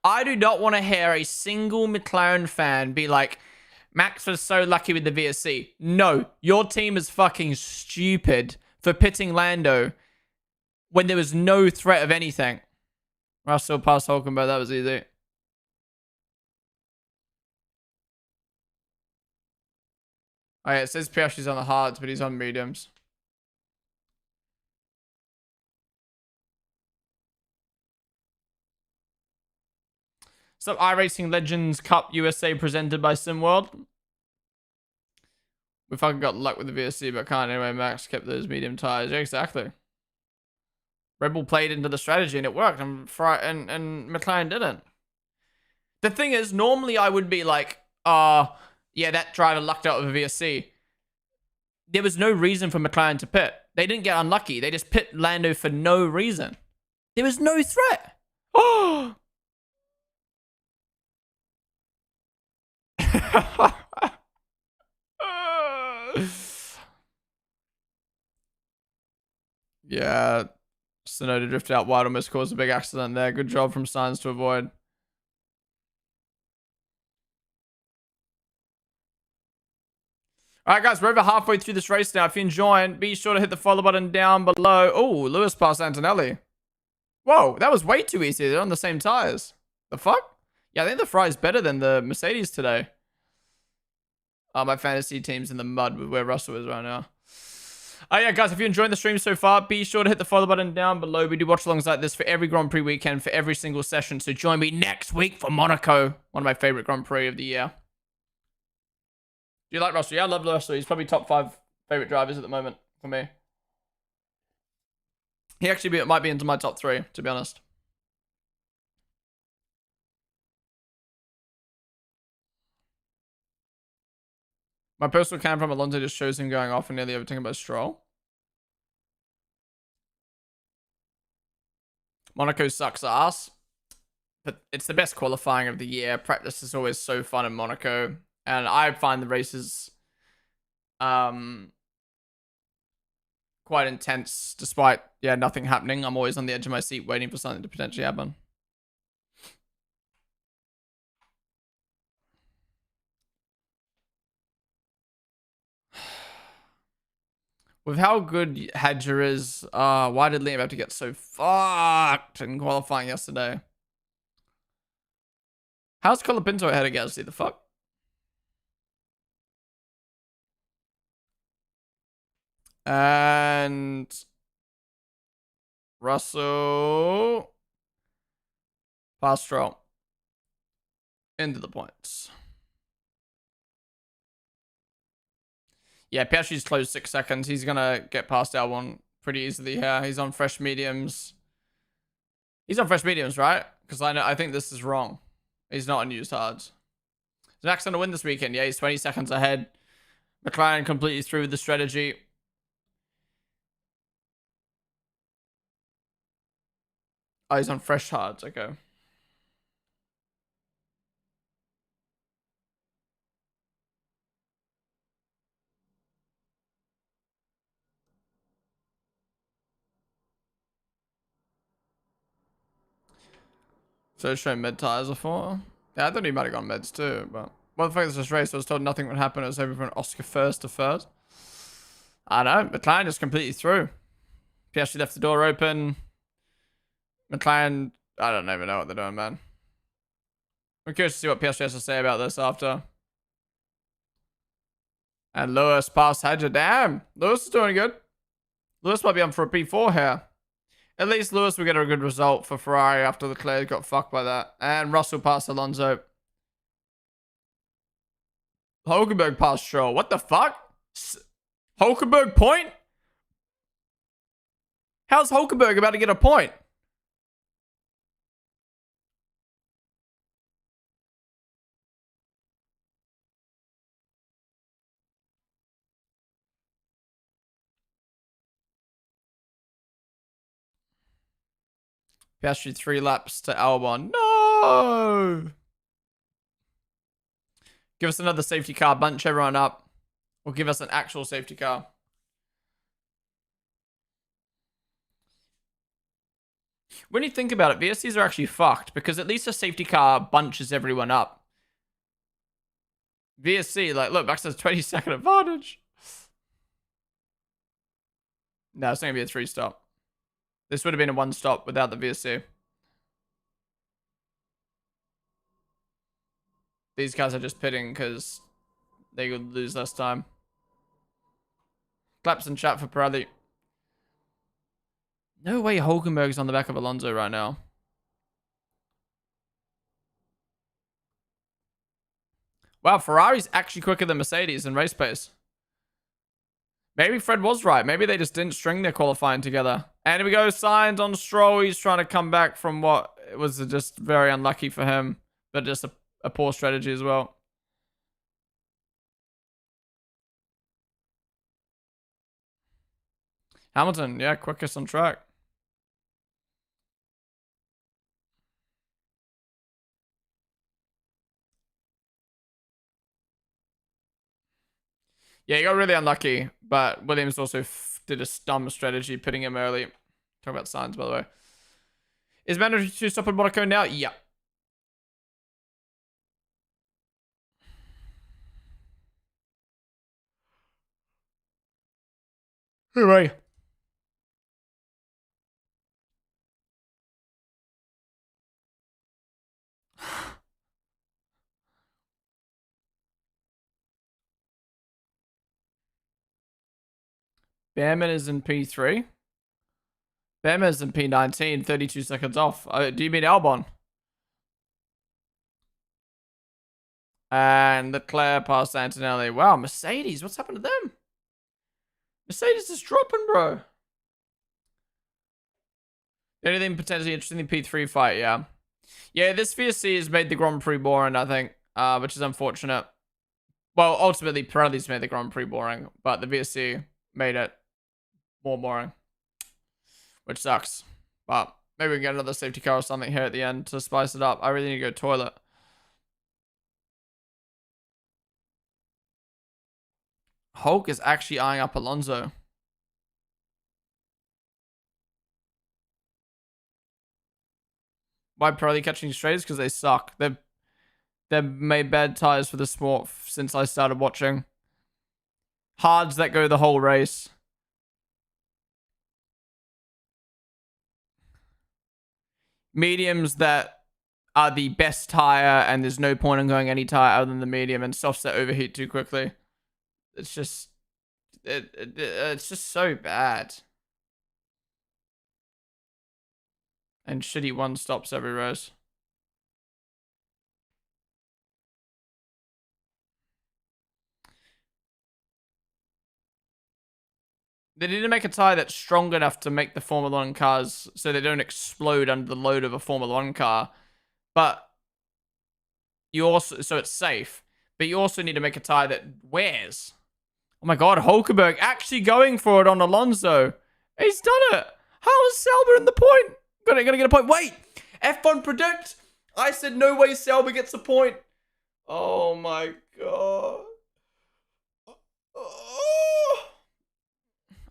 I do not want to hear a single McLaren fan be like, Max was so lucky with the VSC. No, your team is fucking stupid for pitting Lando when there was no threat of anything. Russell past Hulkenberg, that was easy. Oh, yeah, it says Piastri's on the hards, but he's on mediums. So iRacing Legends Cup USA presented by SimWorld. We fucking got luck with the VSC, but can't anyway. Max kept those medium tires. Yeah, exactly. Red Bull played into the strategy and it worked, and McLaren didn't. The thing is, normally I would be like, yeah, that driver lucked out with a VSC. There was no reason for McLaren to pit. They didn't get unlucky. They just pit Lando for no reason. There was no threat. Oh. Yeah, Sonoda drifted out wide, almost caused a big accident there. Good job from Sainz to avoid. All right, guys, we're over halfway through this race now. If you're enjoying, be sure to hit the follow button down below. Oh, Lewis passed Antonelli. Whoa, that was way too easy. They're on the same tires. The fuck? Yeah, I think the Ferrari's better than the Mercedes today. My fantasy team's in the mud with where Russell is right now. Oh yeah, guys, if you're enjoying the stream so far, be sure to hit the follow button down below. We do watch-alongs like this for every Grand Prix weekend, for every single session. So join me next week for Monaco, one of my favorite Grand Prix of the year. Do you like Russell? Yeah, I love Russell. He's probably top 5 favorite drivers at the moment for me. He actually might be into my top 3, to be honest. My personal cam from Alonso just shows him going off and nearly overtaken by Stroll. Monaco sucks ass, but it's the best qualifying of the year. Practice is always so fun in Monaco, and I find the races quite intense despite nothing happening. I'm always on the edge of my seat waiting for something to potentially happen. With how good Hadger is, why did Liam have to get so fucked in qualifying yesterday? How's Colapinto ahead of Gasly? The fuck? And Russell past Stroll into the points. Yeah, Piastri's closed 6 seconds. He's gonna get past L1 pretty easily here. He's on fresh mediums. He's on fresh mediums, right? Because I think this is wrong. He's not on used hards. Is Max gonna win this weekend? Yeah, he's 20 seconds ahead. McLaren completely through the strategy. Oh, he's on fresh hards. Okay. So showing med tires before. Yeah, I thought he might have gone meds too, but what the fuck is this race? I was told nothing would happen. It was over from Oscar first to third. I don't know. McLaren just completely through. Piastri left the door open. McLaren, I don't even know what they're doing, man. I'm curious to see what Piastri has to say about this after. And Lewis passed Hadger. Damn, Lewis is doing good. Lewis might be on for a P4 here. At least Lewis will get a good result for Ferrari after Leclerc got fucked by that. And Russell passed Alonso. Hulkenberg passed Stroll. What the fuck? Hulkenberg point? How's Hulkenberg about to get a point? Piastri 3 laps to Albon. No! Give us another safety car. Bunch everyone up. Or give us an actual safety car. When you think about it, VSCs are actually fucked because at least a safety car bunches everyone up. VSC, like, look, Max has 20-second advantage. No, it's not going to be a 3-stop. This would have been a 1-stop without the VSC. These guys are just pitting because they would lose less time. Claps in chat for Pirelli. No way Hulkenberg's on the back of Alonso right now. Wow, Ferrari's actually quicker than Mercedes in race pace. Maybe Fred was right. Maybe they just didn't string their qualifying together. And here we go, Sainz on Stroll. He's trying to come back from what was just very unlucky for him, but just a poor strategy as well. Hamilton, yeah, quickest on track. Yeah, he got really unlucky, but Williams also did a dumb strategy, pitting him early. Talk about Sainz, by the way. Is mandatory to stop at Monaco now? Yeah. Hooray. Behrman is in P3. Behrman is in P19, 32 seconds off. Do you mean Albon? And Leclerc past Antonelli. Wow, Mercedes, what's happened to them? Mercedes is dropping, bro. Anything potentially interesting in the P3 fight, yeah. Yeah, this VSC has made the Grand Prix boring, I think, which is unfortunate. Well, ultimately, Pirelli's made the Grand Prix boring, but the VSC made it more boring, which sucks. But maybe we can get another safety car or something here at the end to spice it up. I really need to go toilet. Hulk is actually eyeing up Alonso. Why Pirelli catching straights? Because they suck. They've made bad tires for the sport since I started watching. Hards that go the whole race. Mediums that are the best tire, and there's no point in going any tire other than the medium, and softs that overheat too quickly. It's just, it's just so bad. And shitty one stops every race. They need to make a tire that's strong enough to make the Formula 1 cars so they don't explode under the load of a Formula 1 car. But you also, so it's safe. But you also need to make a tire that wears. Oh my god, Hulkenberg actually going for it on Alonso. He's done it. How is Sauber in the point? Gonna get a point. Wait, F1 predict. I said no way Sauber gets a point. Oh my god. Oh.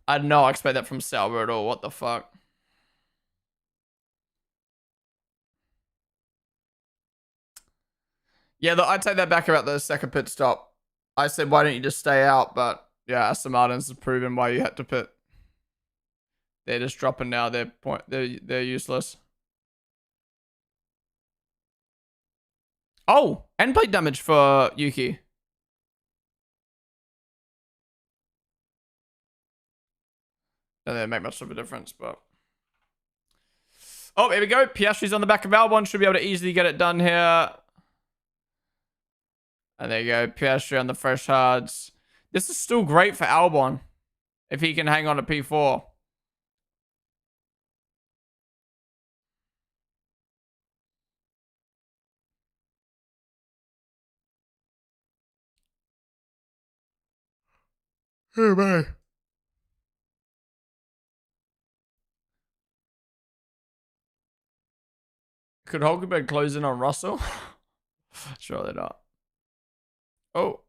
I did not expect that from Sauber at all. What the fuck? Yeah, I take that back about the second pit stop. I said, why don't you just stay out? But yeah, Aston Martin's have proven why you had to pit. They're just dropping now. They're useless. Oh, end plate damage for Yuki. Doesn't make much of a difference, but. Oh, here we go. Piastri's on the back of Albon. Should be able to easily get it done here. And there you go. Piastri on the fresh hards. This is still great for Albon. If he can hang on to P4. Oh, man. Could Hulkenberg close in on Russell? Surely not. Oh.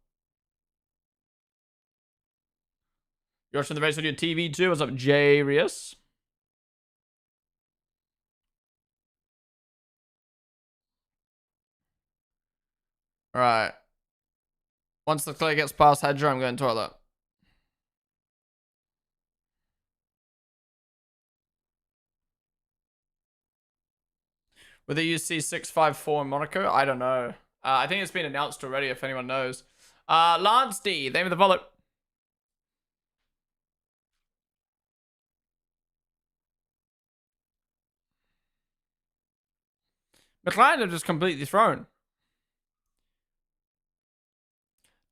You're watching the race on your TV too? What's up, Jay Rios? Alright. Once the clear gets past Hedger, I'm going toilet. Will they use C654 in Monaco? I don't know. I think it's been announced already if anyone knows. Lance D, name of the volley. McLaren have just completely thrown.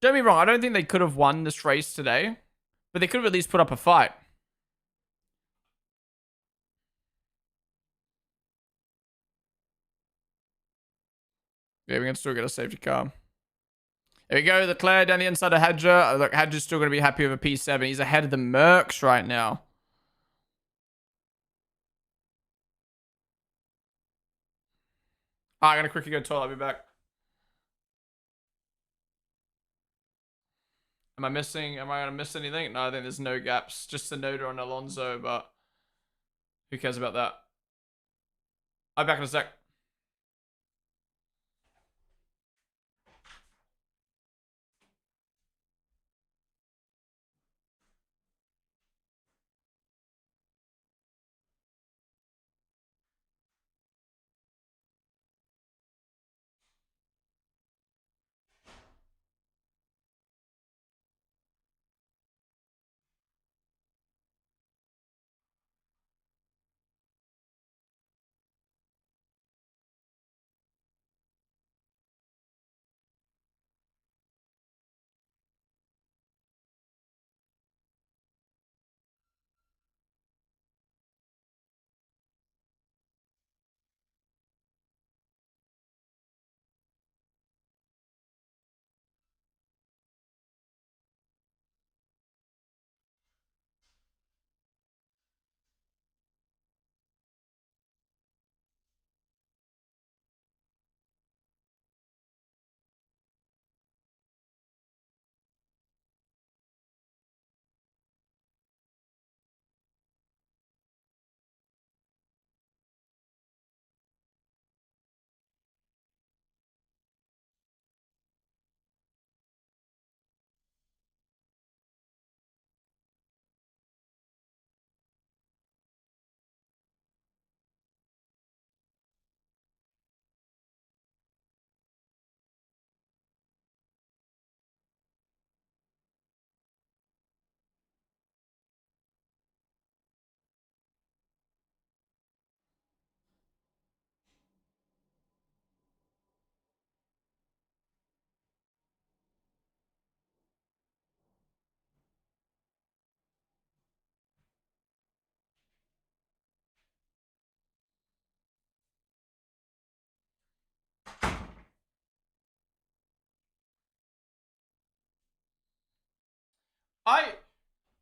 Don't be wrong, I don't think they could have won this race today, but they could have at least put up a fight. Yeah, we can still get a safety car. There we go, Leclerc down the inside of Hadja. Look, Hadja's still going to be happy with a P7. He's ahead of the Mercs right now. I'm going to quickly go to the toilet. I'll be back. Am I going to miss anything? No, I think there's no gaps. Just the Noda on Alonso, but who cares about that? I'll be back in a sec.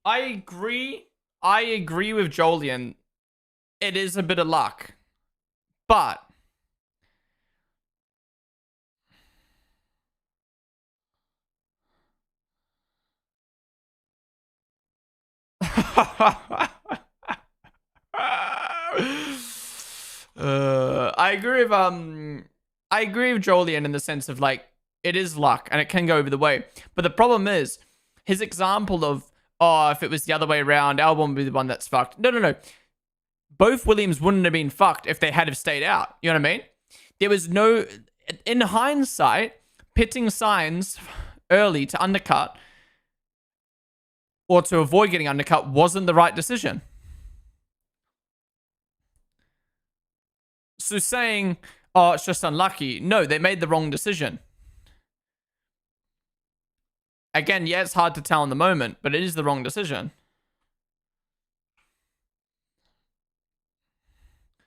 I agree. I agree with Jolien. It is a bit of luck. But I agree with Jolien in the sense of like it is luck and it can go either way. But the problem is his example of if it was the other way around, Albon would be the one that's fucked. No. Both Williams wouldn't have been fucked if they had have stayed out. You know what I mean? There was no, in hindsight, pitting Sainz early to undercut or to avoid getting undercut wasn't the right decision. So saying, oh, it's just unlucky. No, they made the wrong decision. Again, yeah, it's hard to tell in the moment, but it is the wrong decision.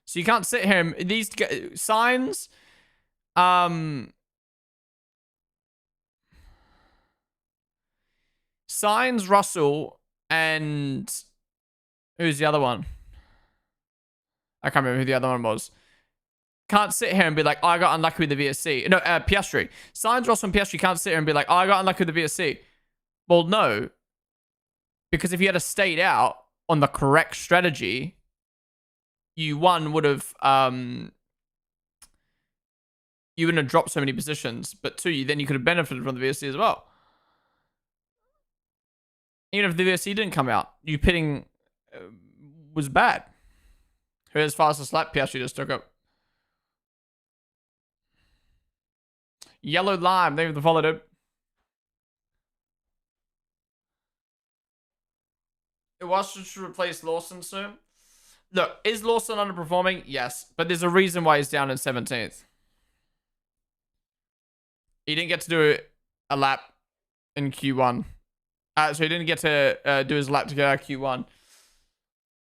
So you can't sit here and these Sainz, Sainz, Russell, and who's the other one? I can't remember who the other one was. Can't sit here and be like, oh, I got unlucky with the VSC. No, Piastri. Sainz, Russell, and Piastri can't sit here and be like, oh, I got unlucky with the VSC. Well, no. Because if you had stayed out on the correct strategy, you, one, would have... you wouldn't have dropped so many positions. But two, then you could have benefited from the VSC as well. Even if the VSC didn't come out, you pitting was bad. Who has fastest lap? Piastri just took up. Yellow Lime. Thank you for the follow, dude. It was to replace Lawson soon. Look, is Lawson underperforming? Yes. But there's a reason why he's down in 17th. He didn't get to do a lap in Q1. So he didn't get to do his lap to get out of Q1.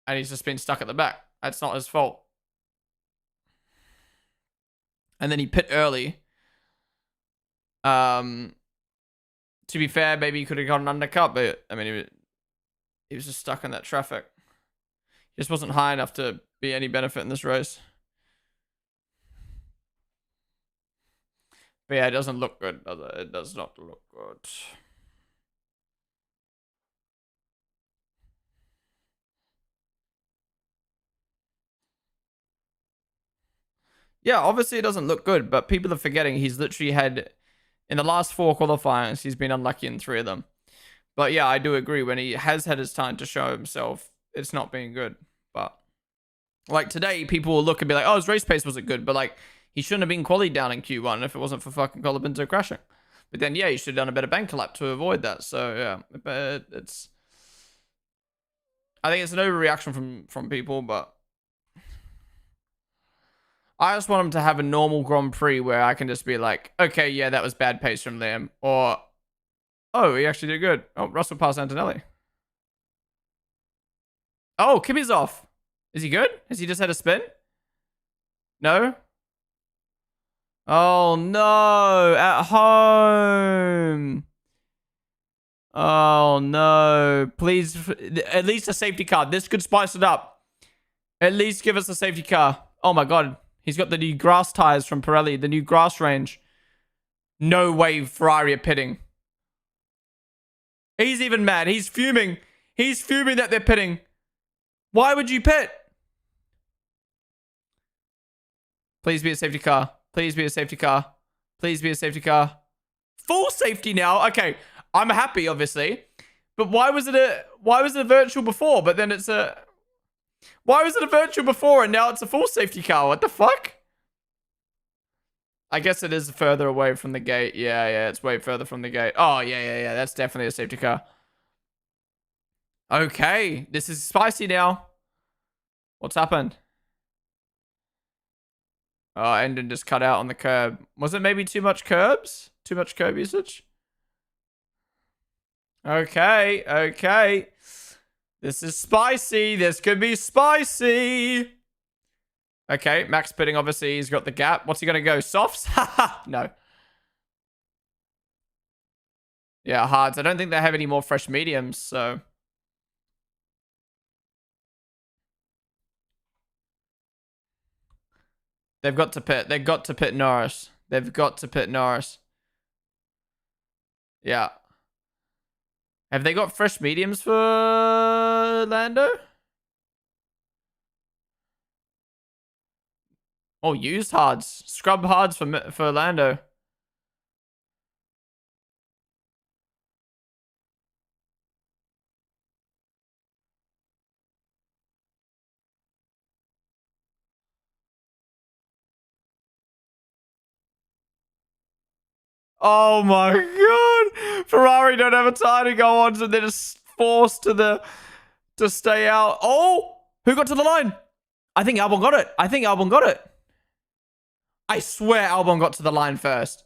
And he's just been stuck at the back. That's not his fault. And then he pit early. To be fair, maybe he could have got an undercut, but I mean, he was just stuck in that traffic. He just wasn't high enough to be any benefit in this race. But yeah, it doesn't look good, does it? It does not look good. Yeah, obviously it doesn't look good, but people are forgetting he's literally had, in the last 4 qualifiers, he's been unlucky in 3 of them. But yeah, I do agree. When he has had his time to show himself, it's not been good. But like today, people will look and be like, oh, his race pace wasn't good. But like, he shouldn't have been qualied down in Q1 if it wasn't for fucking Colapinto crashing. But then, yeah, he should have done a better banker lap to avoid that. So yeah, but it's... I think it's an overreaction from people, but... I just want him to have a normal Grand Prix where I can just be like, okay, yeah, that was bad pace from Liam. Or, oh, he actually did good. Oh, Russell passed Antonelli. Oh, Kimmy's off. Is he good? Has he just had a spin? No? Oh, no. At home. Oh, no. Please, at least a safety car. This could spice it up. At least give us a safety car. Oh, my God. He's got the new grass tires from Pirelli, the new grass range. No way Ferrari are pitting. He's even mad. He's fuming. He's fuming that they're pitting. Why would you pit? Please be a safety car. Please be a safety car. Please be a safety car. Full safety now. Okay, I'm happy, obviously. But why was it a virtual before? But then it's a... Why was it a virtual before and now it's a full safety car? What the fuck? I guess it is further away from the gate. Yeah, it's way further from the gate. Oh, yeah. That's definitely a safety car. Okay, this is spicy now. What's happened? Oh, Endon just cut out on the curb. Was it maybe too much curbs? Too much curb usage? Okay. This is spicy. This could be spicy. Okay, Max pitting, obviously. He's got the gap. What's he going to go? Softs? Haha, no. Yeah, hards. I don't think they have any more fresh mediums, so... They've got to pit. They've got to pit Norris. They've got to pit Norris. Yeah. Have they got fresh mediums for Lando? Oh, used hards. Scrub hards for Lando. Oh my god. Ferrari don't have a tire to go on, so they're just forced to stay out. Oh! Who got to the line? I think Albon got it. I swear Albon got to the line first.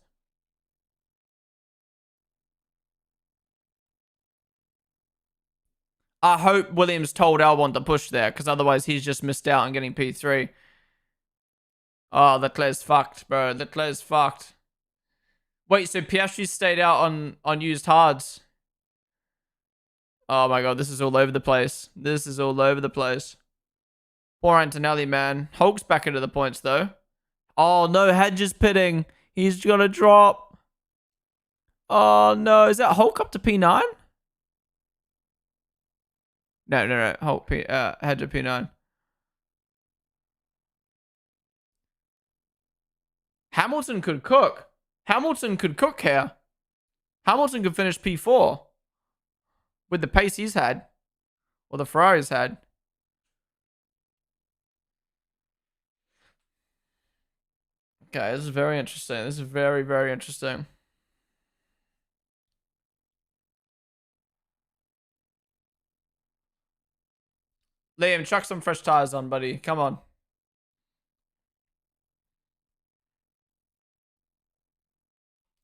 I hope Williams told Albon to push there, because otherwise he's just missed out on getting P3. Oh, Leclerc's fucked, bro. Leclerc's fucked. Wait, so Piastri stayed out on used hards. Oh my god, this is all over the place. Poor Antonelli, man. Hulk's back into the points, though. Oh, no, Hedge is pitting. He's gonna drop. Oh, no. Is that Hulk up to P9? No. Hulk, Hedge at P9. Hamilton could cook. Here. Hamilton could finish P4 with the pace he's had, or the Ferrari's had. Okay, this is very interesting. This is very, very interesting. Liam, chuck some fresh tires on, buddy. Come on.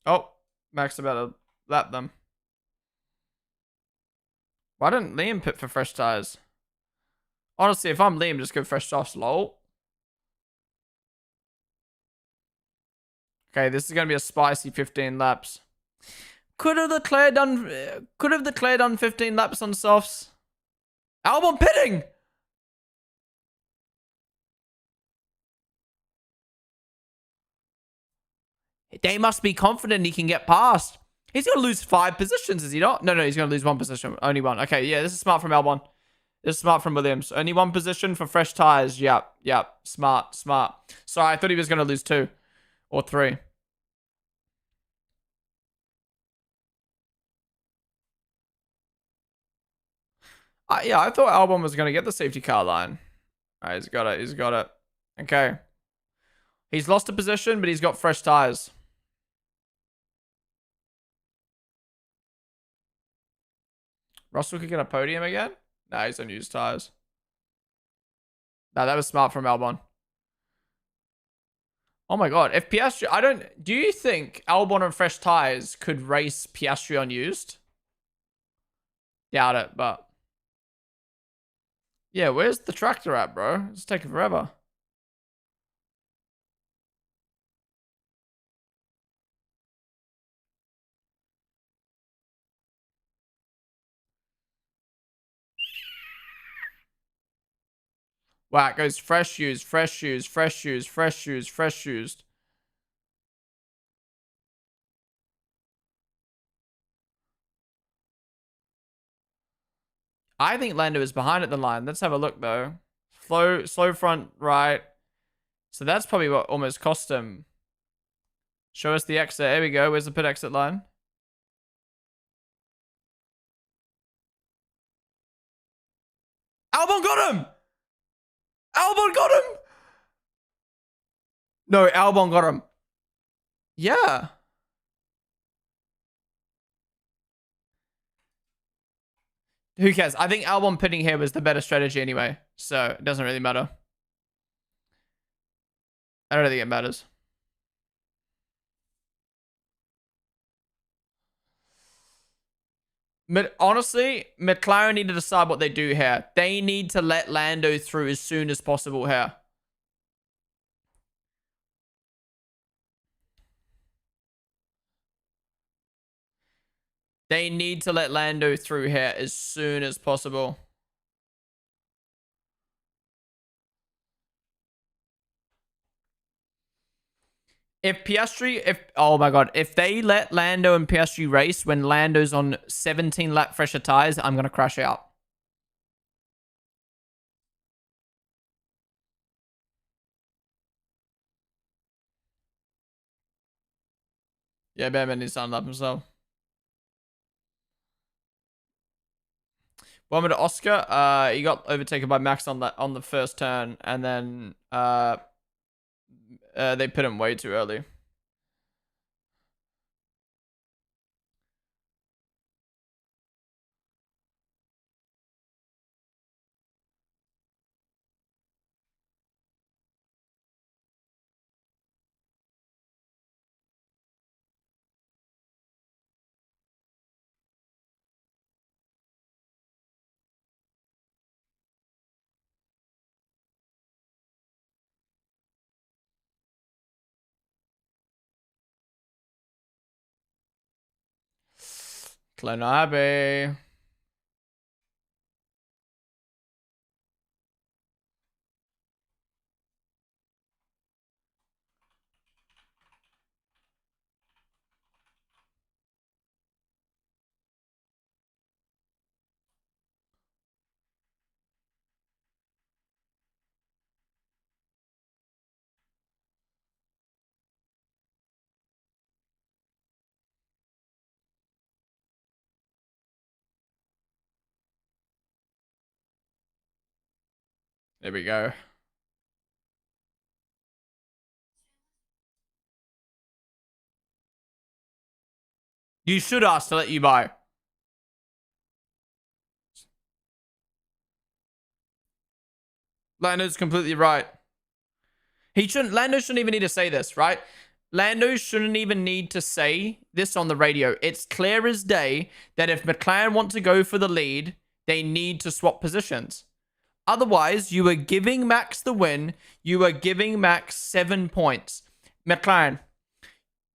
Oh, Max about to lap them. Why didn't Liam pit for fresh tires? Honestly, if I'm Liam, just go fresh softs, lol. Okay, this is gonna be a spicy 15 laps. Could have Leclerc done 15 laps on softs? Albon pitting! They must be confident he can get past. He's going to lose 5 positions, is he not? No, he's going to lose 1 position. Only 1. Okay, yeah, this is smart from Albon. This is smart from Williams. Only 1 position for fresh tires. Yep. Smart. Sorry, I thought he was going to lose 2 or 3. Yeah, I thought Albon was going to get the safety car line. All right, he's got it. Okay. He's lost a position, but he's got fresh tires. Russell could get a podium again? Nah, he's on used tires. Nah, that was smart from Albon. Oh my god, if Piastri... Do you think Albon on fresh tires could race Piastri on used? Doubt it, but... Yeah, where's the tractor at, bro? It's taking forever. Wow, it goes fresh used. I think Lando is behind at the line. Let's have a look, though. Slow front right. So that's probably what almost cost him. Show us the exit. There we go. Where's the pit exit line? Albon got him! Albon got him! No, Albon got him. Yeah. Who cares? I think Albon pitting here was the better strategy anyway. So it doesn't really matter. I don't think it matters. But honestly, McLaren need to decide what they do here. They need to let Lando through as soon as possible here. They need to let Lando through here as soon as possible. Oh my god, if they let Lando and Piastri race when Lando's on 17 lap fresher tires, I'm going to crash out. Yeah, Batman needs to unlap himself. Welcome to Oscar. He got overtaken by Max on the first turn, and then they put him way too early. Clonabe. There we go. You should ask to let you buy. Lando's completely right. Lando shouldn't even need to say this, right? Lando shouldn't even need to say this on the radio. It's clear as day that if McLaren want to go for the lead, they need to swap positions. Otherwise, you are giving Max the win. You are giving Max 7 points. McLaren,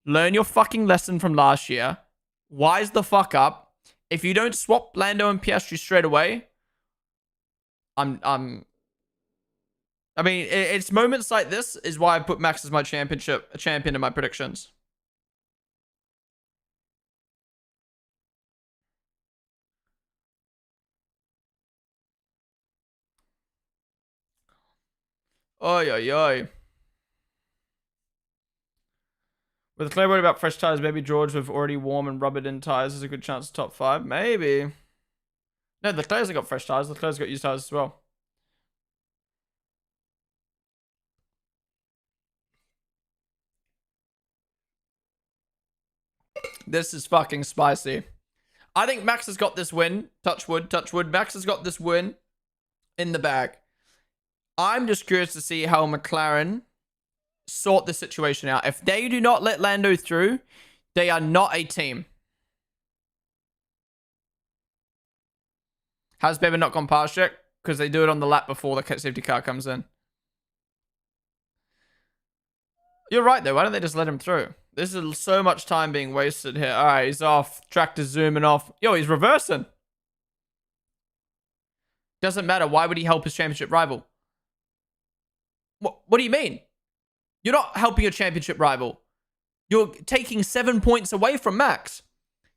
learn your fucking lesson from last year. Wise the fuck up. If you don't swap Lando and Piastri straight away, I mean, it's moments like this is why I put Max as my champion in my predictions. Oi, oi, oi. With Claire worried about fresh tires, maybe George with already warm and rubbered in tires has a good chance of top 5. Maybe. No, the Claire's got fresh tires. The Claire's got used tires as well. This is fucking spicy. I think Max has got this win. Touch wood, touch wood. Max has got this win in the bag. I'm just curious to see how McLaren sort the situation out. If they do not let Lando through, they are not a team. Has Bevan not gone past yet? Because they do it on the lap before the safety car comes in. You're right, though. Why don't they just let him through? This is so much time being wasted here. All right, he's off. Tractor's zooming off. Yo, he's reversing. Doesn't matter. Why would he help his championship rival? What do you mean? You're not helping your championship rival. You're taking 7 points away from Max.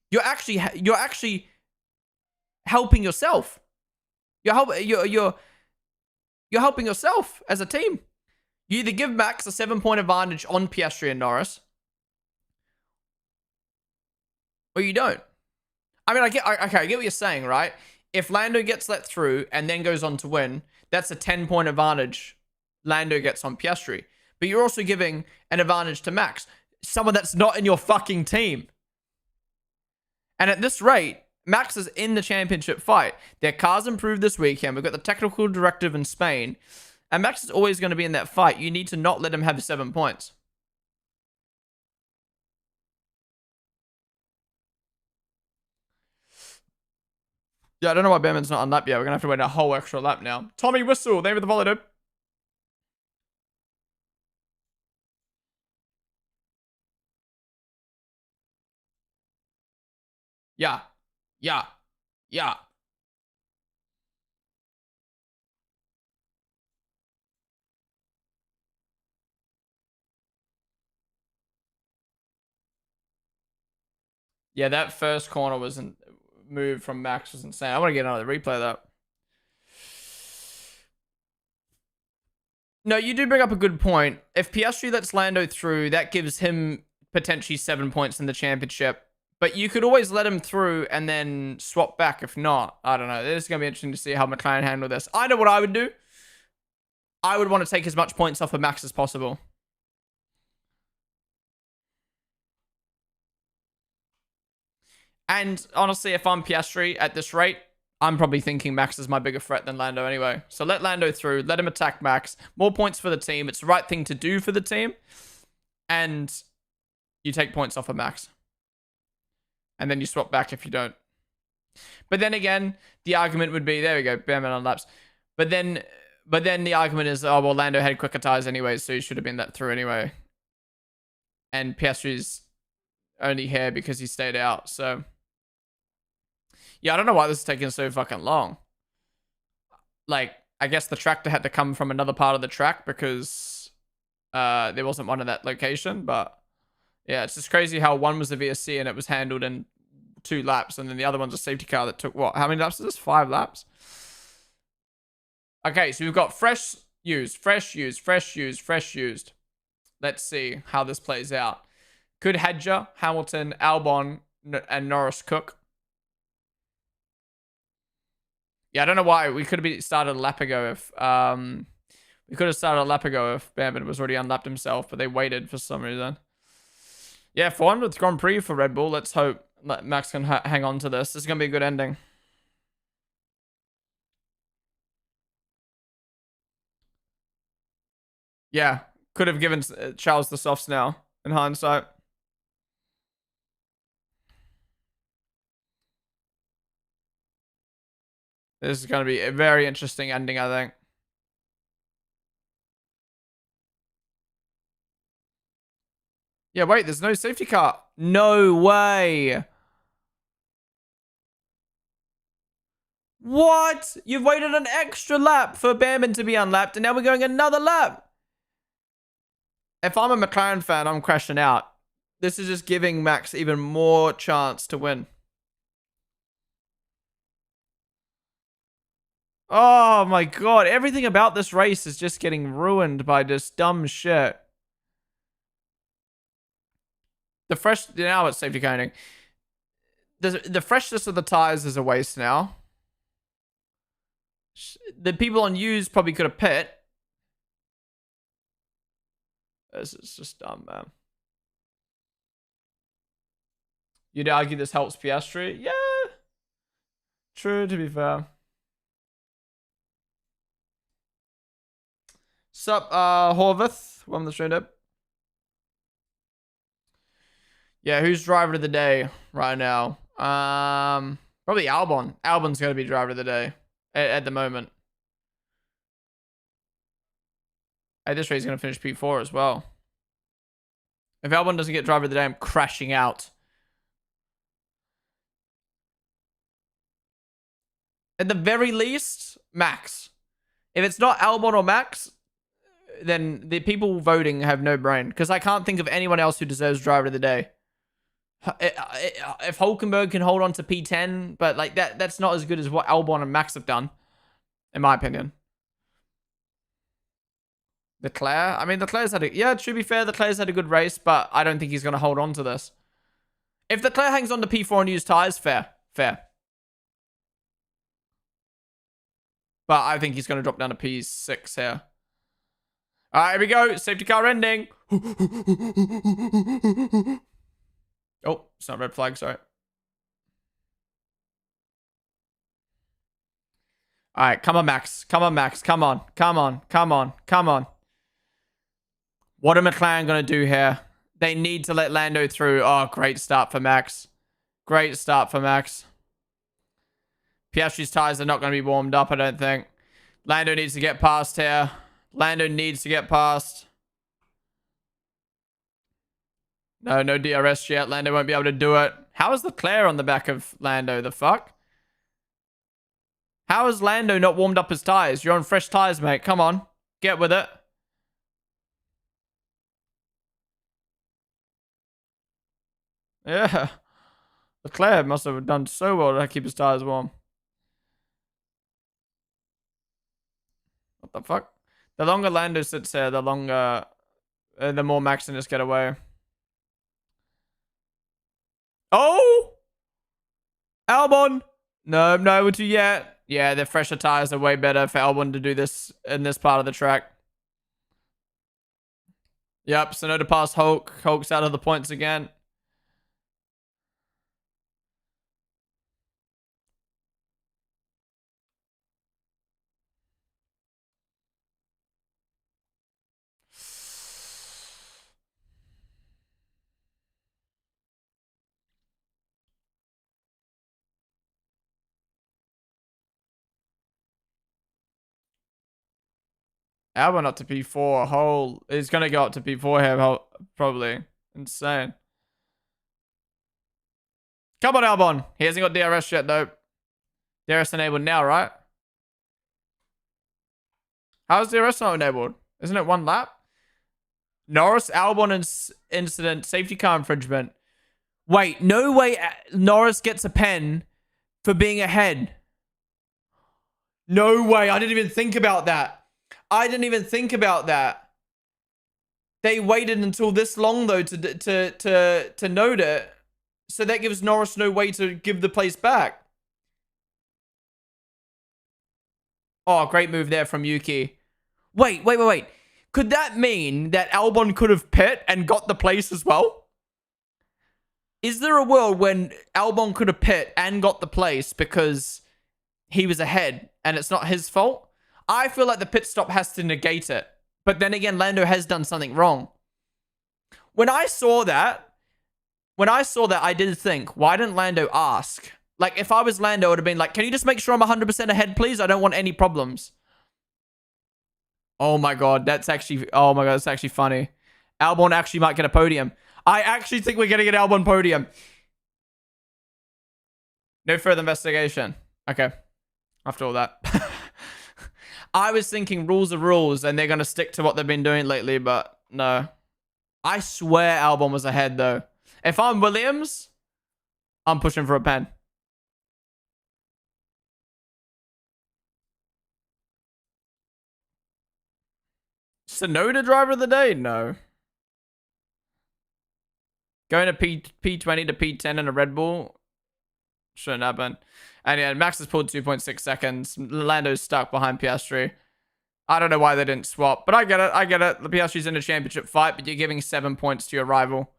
You're actually helping yourself. You're helping yourself as a team. You either give Max a 7-point advantage on Piastri and Norris, or you don't. I mean, I get what you're saying, right? If Lando gets let through and then goes on to win, that's a 10-point advantage Lando gets on Piastri. But you're also giving an advantage to Max, someone that's not in your fucking team. And at this rate, Max is in the championship fight. Their cars improved this weekend. We've got the technical directive in Spain. And Max is always going to be in that fight. You need to not let him have 7 points. Yeah, I don't know why Behrman's not on lap yet. We're going to have to wait a whole extra lap now. Tommy Whistle, thank you for the follow, dude. Yeah. Yeah. Yeah. Yeah, that first corner wasn't move from Max was insane. I want to get another replay of that. No, you do bring up a good point. If Piastri lets Lando through, that gives him potentially 7 points in the championship. But you could always let him through and then swap back if not. I don't know. It's going to be interesting to see how McLaren handle this. I know what I would do. I would want to take as much points off of Max as possible. And honestly, if I'm Piastri at this rate, I'm probably thinking Max is my bigger threat than Lando anyway. So let Lando through. Let him attack Max. More points for the team. It's the right thing to do for the team. And you take points off of Max. And then you swap back if you don't. But then again, the argument would be, there we go, Behrman on laps. But then the argument is, oh, well, Lando had quicker tires anyway, so he should have been let through anyway. And Piastri's only here because he stayed out, so... Yeah, I don't know why this is taking so fucking long. Like, I guess the tractor had to come from another part of the track because there wasn't one in that location, but... Yeah, it's just crazy how one was the VSC and it was handled in 2 laps, and then the other one's a safety car that took what? How many laps is this? 5 laps? Okay, so we've got fresh used. Let's see how this plays out. Could Hedger, Hamilton, Albon, and Norris cook? Yeah, I don't know why. We could have started a lap ago if... we could have started a lap ago if Bambi was already unlapped himself, but they waited for some reason. Yeah, 400th Grand Prix for Red Bull. Let's hope Max can hang on to this. This is going to be a good ending. Yeah, could have given Charles the softs now. in hindsight. This is going to be a very interesting ending, I think. Yeah, wait, there's no safety car. No way. What? You've waited an extra lap for Behrman to be unlapped, and now we're going another lap. If I'm a McLaren fan, I'm crashing out. This is just giving Max even more chance to win. Oh my god, everything about this race is just getting ruined by just dumb shit. Now it's safety coning. The freshness of the tires is a waste now. The people on U's probably could have pit. This is just dumb, man. You'd argue this helps Piastri? Yeah. True, to be fair. Sup, Horvath? Welcome to the stream, dude. Yeah, who's driver of the day right now? Probably Albon. Albon's going to be driver of the day at the moment. Hey, this race is going to finish P4 as well. If Albon doesn't get driver of the day, I'm crashing out. At the very least, Max. If it's not Albon or Max, then the people voting have no brain. Because I can't think of anyone else who deserves driver of the day. If Hulkenberg can hold on to P10, but like that's not as good as what Albon and Max have done, in my opinion. Leclerc? I mean, Leclerc's had yeah, to be fair, Leclerc's had a good race, but I don't think he's going to hold on to this. If Leclerc hangs on to P4 and used tires, fair. But I think he's going to drop down to P6 here. All right, here we go. Safety car ending. Oh, it's not red flag, sorry. All right, come on, Max. Come on, Max. Come on. What are McLaren going to do here? They need to let Lando through. Oh, great start for Max. Piastri's tires are not going to be warmed up, I don't think. Lando needs to get past here. No DRS yet. Lando won't be able to do it. How is Leclerc on the back of Lando? The fuck? How has Lando not warmed up his tires? You're on fresh tires, mate. Come on. Get with it. Yeah. Leclerc must have done so well to keep his tires warm. What the fuck? The longer Lando sits there, the more Max can just get away. Oh! Albon! No, we're too yet. Yeah, the fresher tires are way better for Albon to do this in this part of the track. Yep, so no to pass Hulk. Hulk's out of the points again. Albon up to P4. He's going to go up to P4 here, probably. Insane. Come on, Albon. He hasn't got DRS yet, though. DRS enabled now, right? How's DRS not enabled? Isn't it one lap? Norris, Albon incident, safety car infringement. Wait, no way Norris gets a pen for being ahead. No way. I didn't even think about that. They waited until this long, though, to note it. So that gives Norris no way to give the place back. Oh, great move there from Yuki. Wait. Could that mean that Albon could have pit and got the place as well? Is there a world when Albon could have pit and got the place because he was ahead and it's not his fault? I feel like the pit stop has to negate it. But then again, Lando has done something wrong. when I saw that, I did think, why didn't Lando ask? Like, if I was Lando, it would have been like, can you just make sure I'm 100% ahead, please? I don't want any problems. Oh my god, that's actually, oh my god, that's actually funny. Albon actually might get a podium. I actually think we're getting an Albon podium. No further investigation. Okay. After all that. I was thinking rules are rules and they're going to stick to what they've been doing lately, but no. I swear Albon was ahead, though. If I'm Williams, I'm pushing for a pen. Sonoda driver of the day? No. Going to P20 to P10 in a Red Bull? Shouldn't happen. And yeah, Max has pulled 2.6 seconds. Lando's stuck behind Piastri. I don't know why they didn't swap, but I get it. I get it. The Piastri's in a championship fight, but you're giving 7 points to your rival.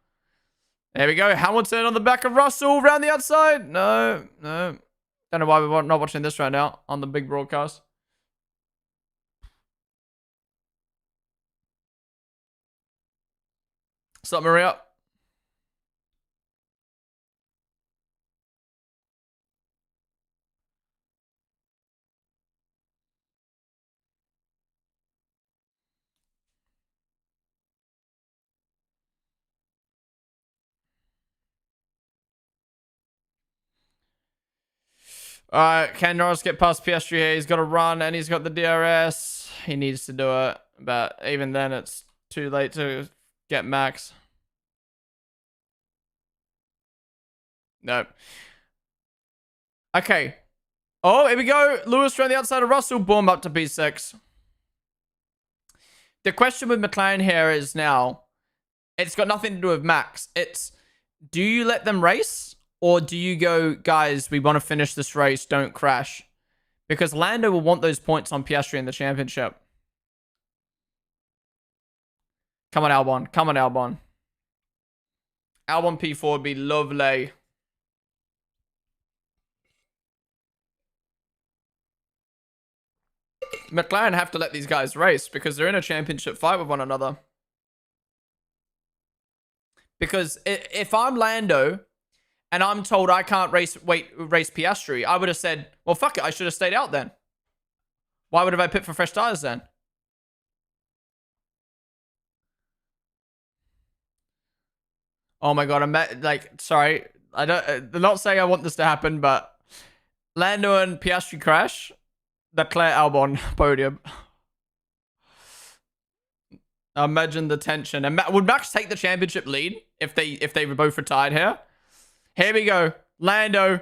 There we go. Hamilton on the back of Russell around the outside. No. Don't know why we're not watching this right now on the big broadcast. What's up, Maria? Alright, can Norris get past Piastri here? He's got to run and he's got the DRS. He needs to do it, but even then it's too late to get Max. Nope. Okay. Oh, here we go. Lewis around the outside of Russell. Boom, up to P6. The question with McLaren here is now, it's got nothing to do with Max. It's, do you let them race? Or do you go, guys, we want to finish this race, don't crash? Because Lando will want those points on Piastri in the championship. Come on, Albon. Come on, Albon. Albon P4 would be lovely. McLaren have to let these guys race because they're in a championship fight with one another. Because if I'm Lando and I'm told I can't race Piastri, I would have said, well, fuck it, I should have stayed out then. Why would have I picked for fresh tires then? Oh my god, I'm like, sorry. I'm not saying I want this to happen, but Lando and Piastri crash. Leclerc Albon podium. Imagine the tension. And would Max take the championship lead if they were both retired here? Here we go. Lando.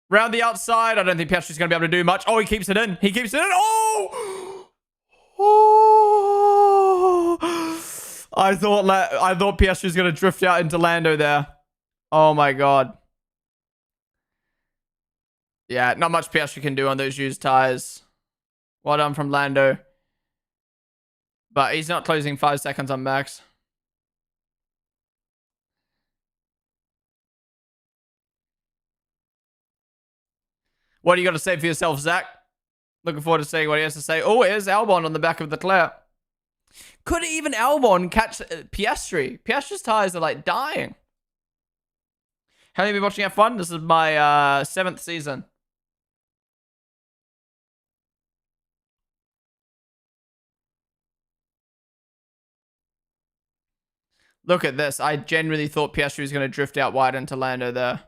Round the outside. I don't think Piastri's going to be able to do much. Oh, he keeps it in. He keeps it in. Oh! Oh! I thought Piastri's going to drift out into Lando there. Oh my god. Yeah, not much Piastri can do on those used tires. Well done from Lando. But he's not closing 5 seconds on Max. What do you got to say for yourself, Zach? Looking forward to seeing what he has to say. Oh, here's Albon on the back of the Leclerc. Could even Albon catch Piastri? Piastri's tires are like dying. How long have you been watching F1? This is my 7th season. Look at this. I genuinely thought Piastri was going to drift out wide into Lando there.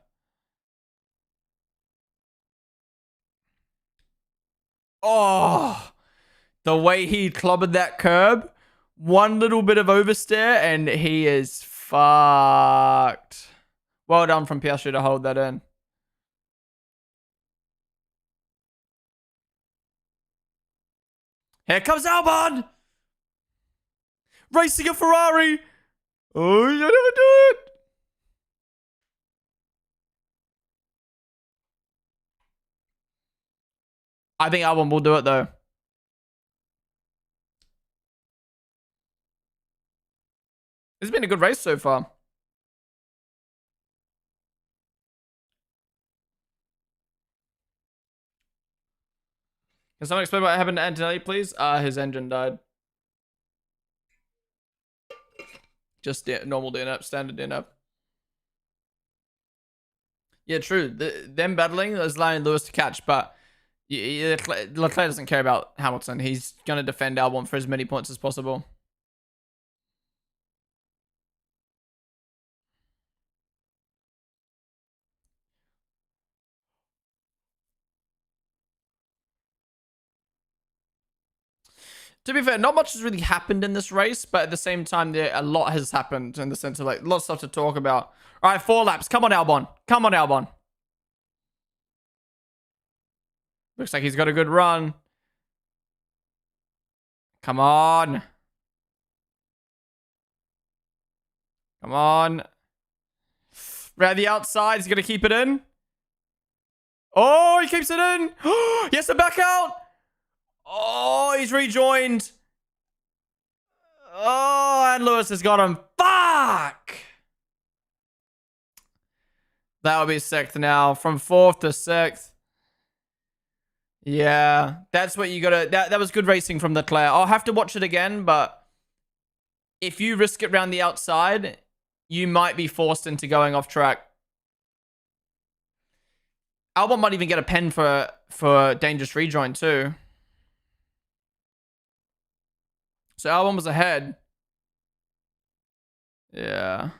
Oh, the way he clobbered that curb. One little bit of oversteer and he is fucked. Well done from Piastri to hold that in. Here comes Albon. Racing a Ferrari. Oh, you never do it. I think Albon will do it though. It's been a good race so far. Can someone explain what happened to Antonelli, please? His engine died. Just normal DNF, standard DNF. Yeah, true. Them battling is allowing Lewis to catch, but Leclerc doesn't care about Hamilton. He's going to defend Albon for as many points as possible. To be fair, not much has really happened in this race, but at the same time, a lot has happened in the sense of like a lot of stuff to talk about. All right, 4 laps. Come on, Albon. Come on, Albon. Looks like he's got a good run. Come on. Come on. Around the outside. He's going to keep it in. Oh, he keeps it in. He has to back out. Oh, he's rejoined. Oh, and Lewis has got him. Fuck. That would be 6th now. From 4th to 6th. Yeah, that's what you gotta... That was good racing from Leclerc. I'll have to watch it again, but if you risk it round the outside, you might be forced into going off track. Albon might even get a pen for dangerous rejoin too. So Albon was ahead. Yeah.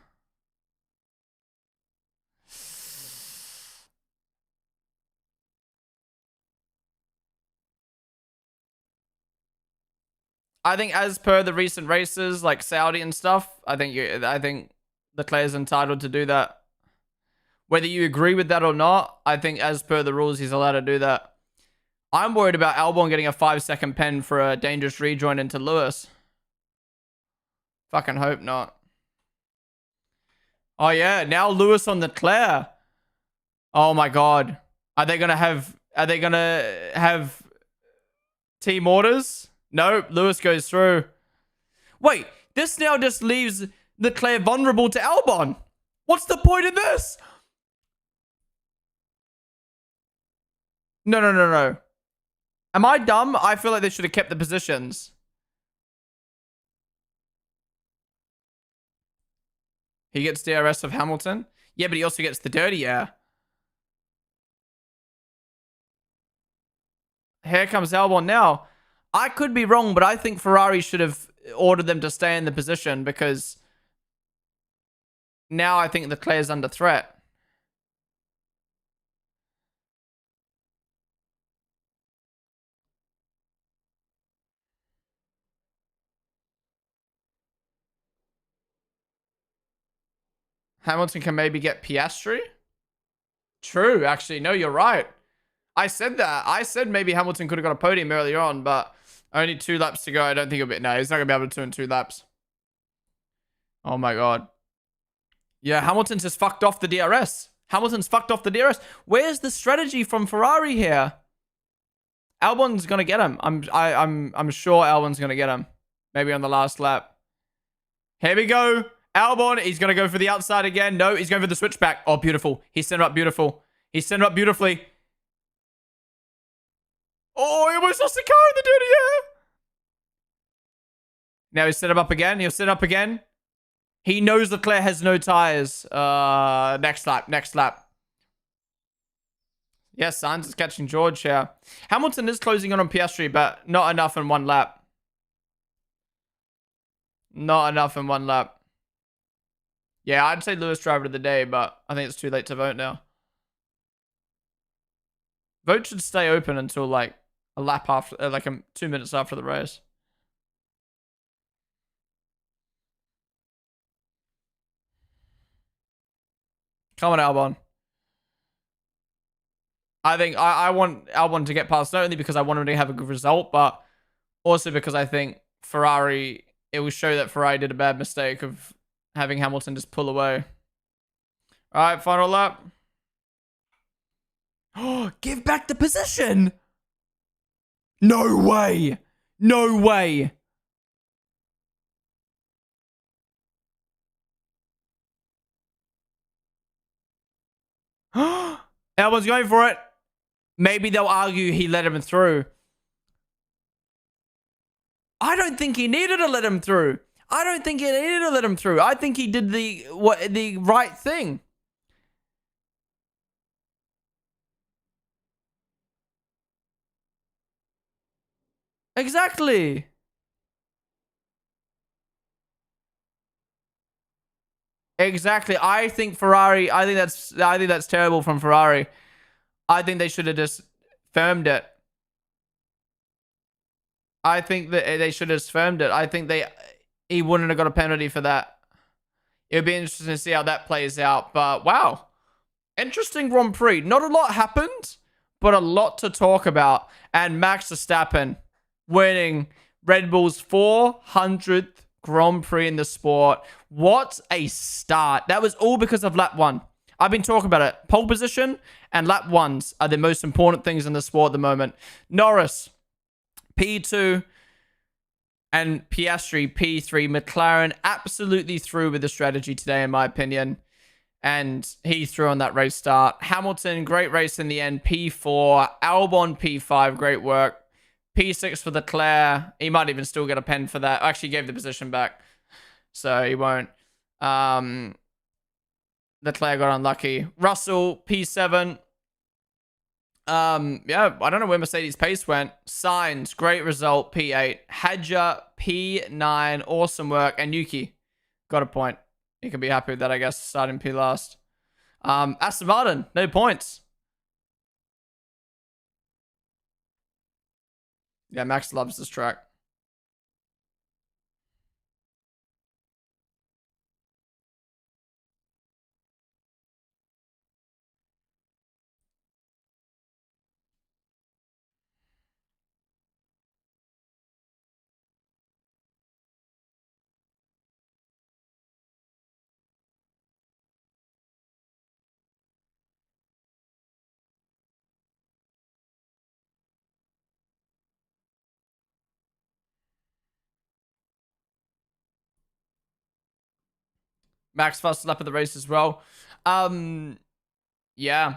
I think as per the recent races, like Saudi and stuff, I think Leclerc's entitled to do that. Whether you agree with that or not, I think as per the rules, he's allowed to do that. I'm worried about Albon getting a 5-second pen for a dangerous rejoin into Lewis. Fucking hope not. Oh yeah, now Lewis on Leclerc. Oh my god. Are they gonna have team orders? Nope, Lewis goes through. Wait, this now just leaves Leclerc vulnerable to Albon. What's the point of this? No. Am I dumb? I feel like they should have kept the positions. He gets DRS of Hamilton. Yeah, but he also gets the dirty air. Here comes Albon now. I could be wrong, but I think Ferrari should have ordered them to stay in the position because now I think Leclerc's under threat. Hamilton can maybe get Piastri? True, actually. No, you're right. I said that. I said maybe Hamilton could have got a podium earlier on, but only 2 laps to go. I don't think it'll be... No, he's not going to be able to do in 2 laps. Oh my god. Yeah, Hamilton's just fucked off the DRS. Hamilton's fucked off the DRS. Where's the strategy from Ferrari here? Albon's going to get him. I'm sure Albon's going to get him. Maybe on the last lap. Here we go. Albon, he's going to go for the outside again. No, he's going for the switchback. Oh, beautiful. He sent her up beautiful. He sent her up beautifully. Oh, he almost lost the car in the dirty air. Now he's set him up again. He'll set up again. He knows Leclerc has no tires. Next lap. Yes, Sainz is catching George here. Hamilton is closing on Piastri, but not enough in 1 lap. Not enough in 1 lap. Yeah, I'd say Lewis driver of the day, but I think it's too late to vote now. Vote should stay open until like a lap after, 2 minutes after the race. Come on, Albon. I think I want Albon to get past, not only because I want him to have a good result, but also because I think Ferrari, it will show that Ferrari did a bad mistake of having Hamilton just pull away. All right, final lap. Oh, give back the position. No way. No way. Albon's going for it. Maybe they'll argue he let him through. I don't think he needed to let him through. I don't think he needed to let him through. I think he did the right thing. Exactly. Exactly. I think that's terrible from Ferrari. I think they should have just firmed it. I think that they should have just firmed it. I think he wouldn't have got a penalty for that. It would be interesting to see how that plays out. But wow. Interesting Grand Prix. Not a lot happened, but a lot to talk about. And Max Verstappen winning Red Bull's 400th Grand Prix in the sport. What a start. That was all because of lap 1. I've been talking about it. Pole position and lap 1s are the most important things in the sport at the moment. Norris, P2, and Piastri, P3. McLaren absolutely through with the strategy today, in my opinion. And he threw on that race start. Hamilton, great race in the end. P4. Albon, P5. Great work. P6 for Leclerc. He might even still get a pen for that. Actually gave the position back, so he won't. Leclerc got unlucky. Russell, P7. Yeah, I don't know where Mercedes pace went. Sainz, great result, P8. Hadja, P9. Awesome work. And Yuki got a point. You can be happy with that, I guess, starting P last. Aston Martin, no points. Yeah, Max loves this track. Max fastest lap of the race as well. Yeah.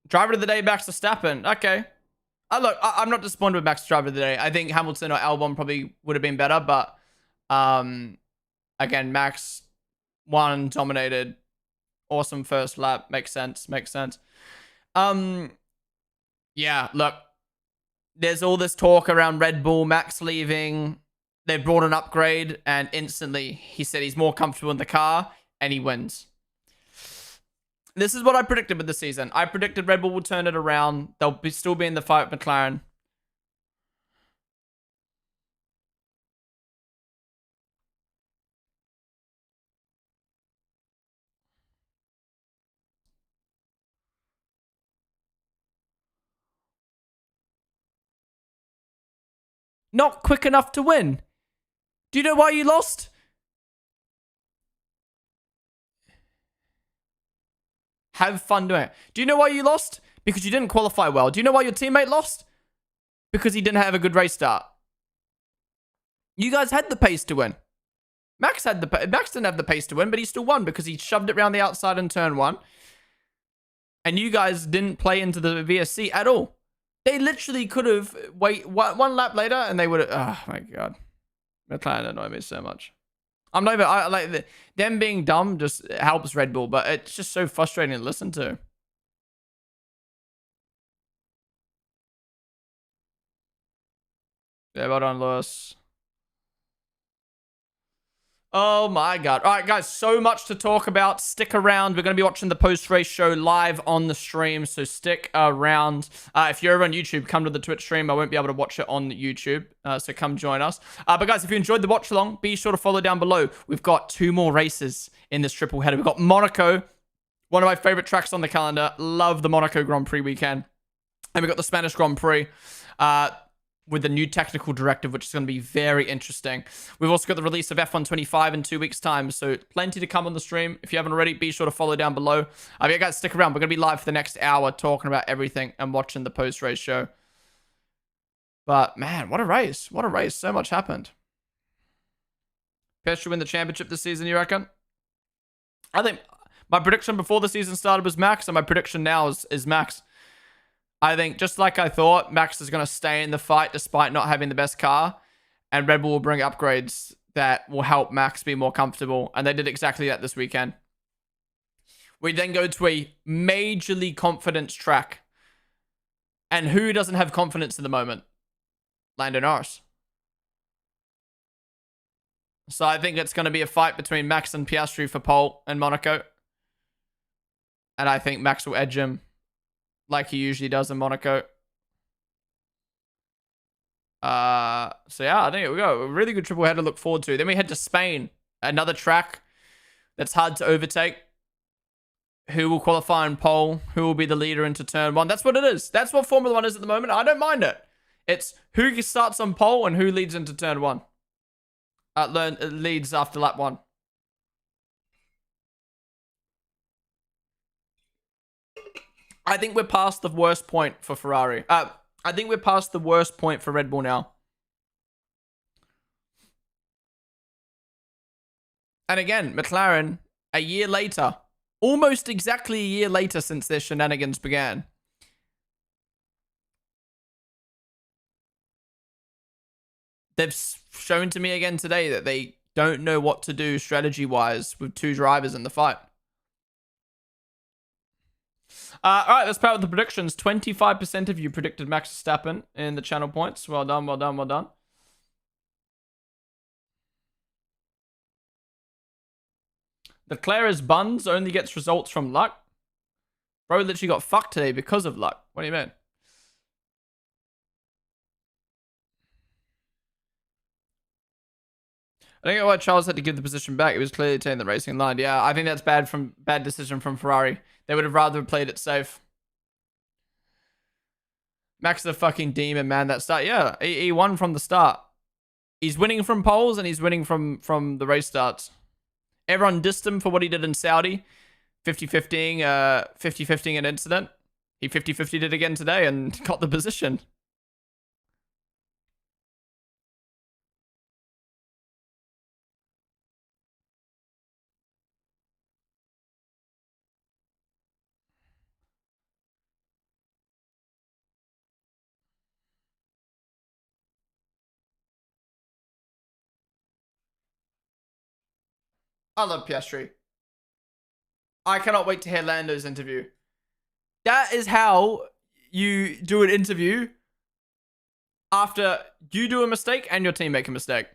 Driver of the day, Max Verstappen. Okay. Look, I'm not disappointed with Max driver of the day. I think Hamilton or Albon probably would have been better, but again, Max won, dominated. Awesome first lap. Makes sense. Makes sense. Yeah, look, there's all this talk around Red Bull, Max leaving. They brought an upgrade, and instantly he said he's more comfortable in the car, and he wins. This is what I predicted with the season. I predicted Red Bull would turn it around. They'll still be in the fight with McLaren. Not quick enough to win. Do you know why you lost? Have fun doing it. Do you know why you lost? Because you didn't qualify well. Do you know why your teammate lost? Because he didn't have a good race start. You guys had the pace to win. Max didn't have the pace to win, but he still won because he shoved it around the outside in turn 1. And you guys didn't play into the VSC at all. They literally could have wait one lap later, and they would have. Oh my god, McLaren annoy me so much. I'm not even. I like them being dumb just helps Red Bull, but it's just so frustrating to listen to. Yeah, well done, Lewis. Oh my god. All right, guys, so much to talk about. Stick around. We're going to be watching the post-race show live on the stream, so stick around. If you're over on YouTube, come to the Twitch stream. I won't be able to watch it on YouTube, so come join us. But guys, if you enjoyed the watch-along, be sure to follow down below. We've got 2 more races in this triple header. We've got Monaco, one of my favorite tracks on the calendar. Love the Monaco Grand Prix weekend. And we've got the Spanish Grand Prix. With the new technical directive, which is going to be very interesting. We've also got the release of F125 in 2 weeks' time, so plenty to come on the stream. If you haven't already, be sure to follow down below. Yeah, guys, stick around. We're going to be live for the next hour talking about everything and watching the post-race show. But, man, what a race. What a race. So much happened. PSG should win the championship this season, you reckon? I think my prediction before the season started was Max, and my prediction now is Max. I think, just like I thought, Max is going to stay in the fight despite not having the best car. And Red Bull will bring upgrades that will help Max be more comfortable. And they did exactly that this weekend. We then go to a majorly confidence track. And who doesn't have confidence at the moment? Lando Norris. So I think it's going to be a fight between Max and Piastri for pole in Monaco. And I think Max will edge him like he usually does in Monaco. So yeah, I think we go. A really good triple header to look forward to. Then we head to Spain. Another track that's hard to overtake. Who will qualify in pole? Who will be the leader into turn one? That's what it is. That's what Formula One is at the moment. I don't mind it. It's who starts on pole and who leads into turn one. Leads after lap one. I think we're past the worst point for Ferrari. I think we're past the worst point for Red Bull now. And again, McLaren, a year later, almost exactly a year later since their shenanigans began. They've shown to me again today that they don't know what to do strategy-wise with two drivers in the fight. All right, let's start with the predictions. 25% of you predicted Max Verstappen in the channel points. Well done, well done, well done. Leclerc's buns only gets results from luck. Bro literally got fucked today because of luck. What do you mean? I don't get why Charles had to give the position back. It was clearly taking the racing line. Yeah, I think that's bad decision from Ferrari. They would have rather played it safe. Max is a fucking demon, man. That start, yeah, he won from the start. He's winning from poles and he's winning from the race starts. Everyone dissed him for what he did in Saudi. 50-50ing an incident. He 50-50'd it again today and got the position. I love Piastri. I cannot wait to hear Lando's interview. That is how you do an interview after you do a mistake and your team make a mistake.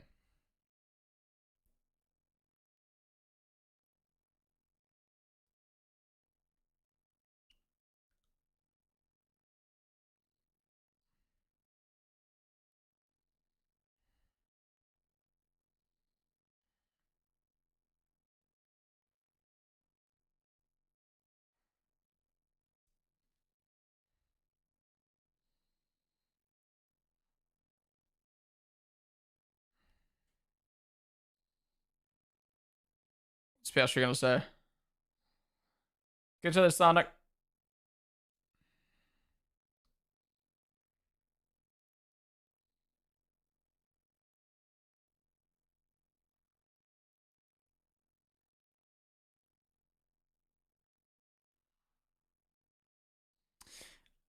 What's Piastri gonna say? Get to the Sonic.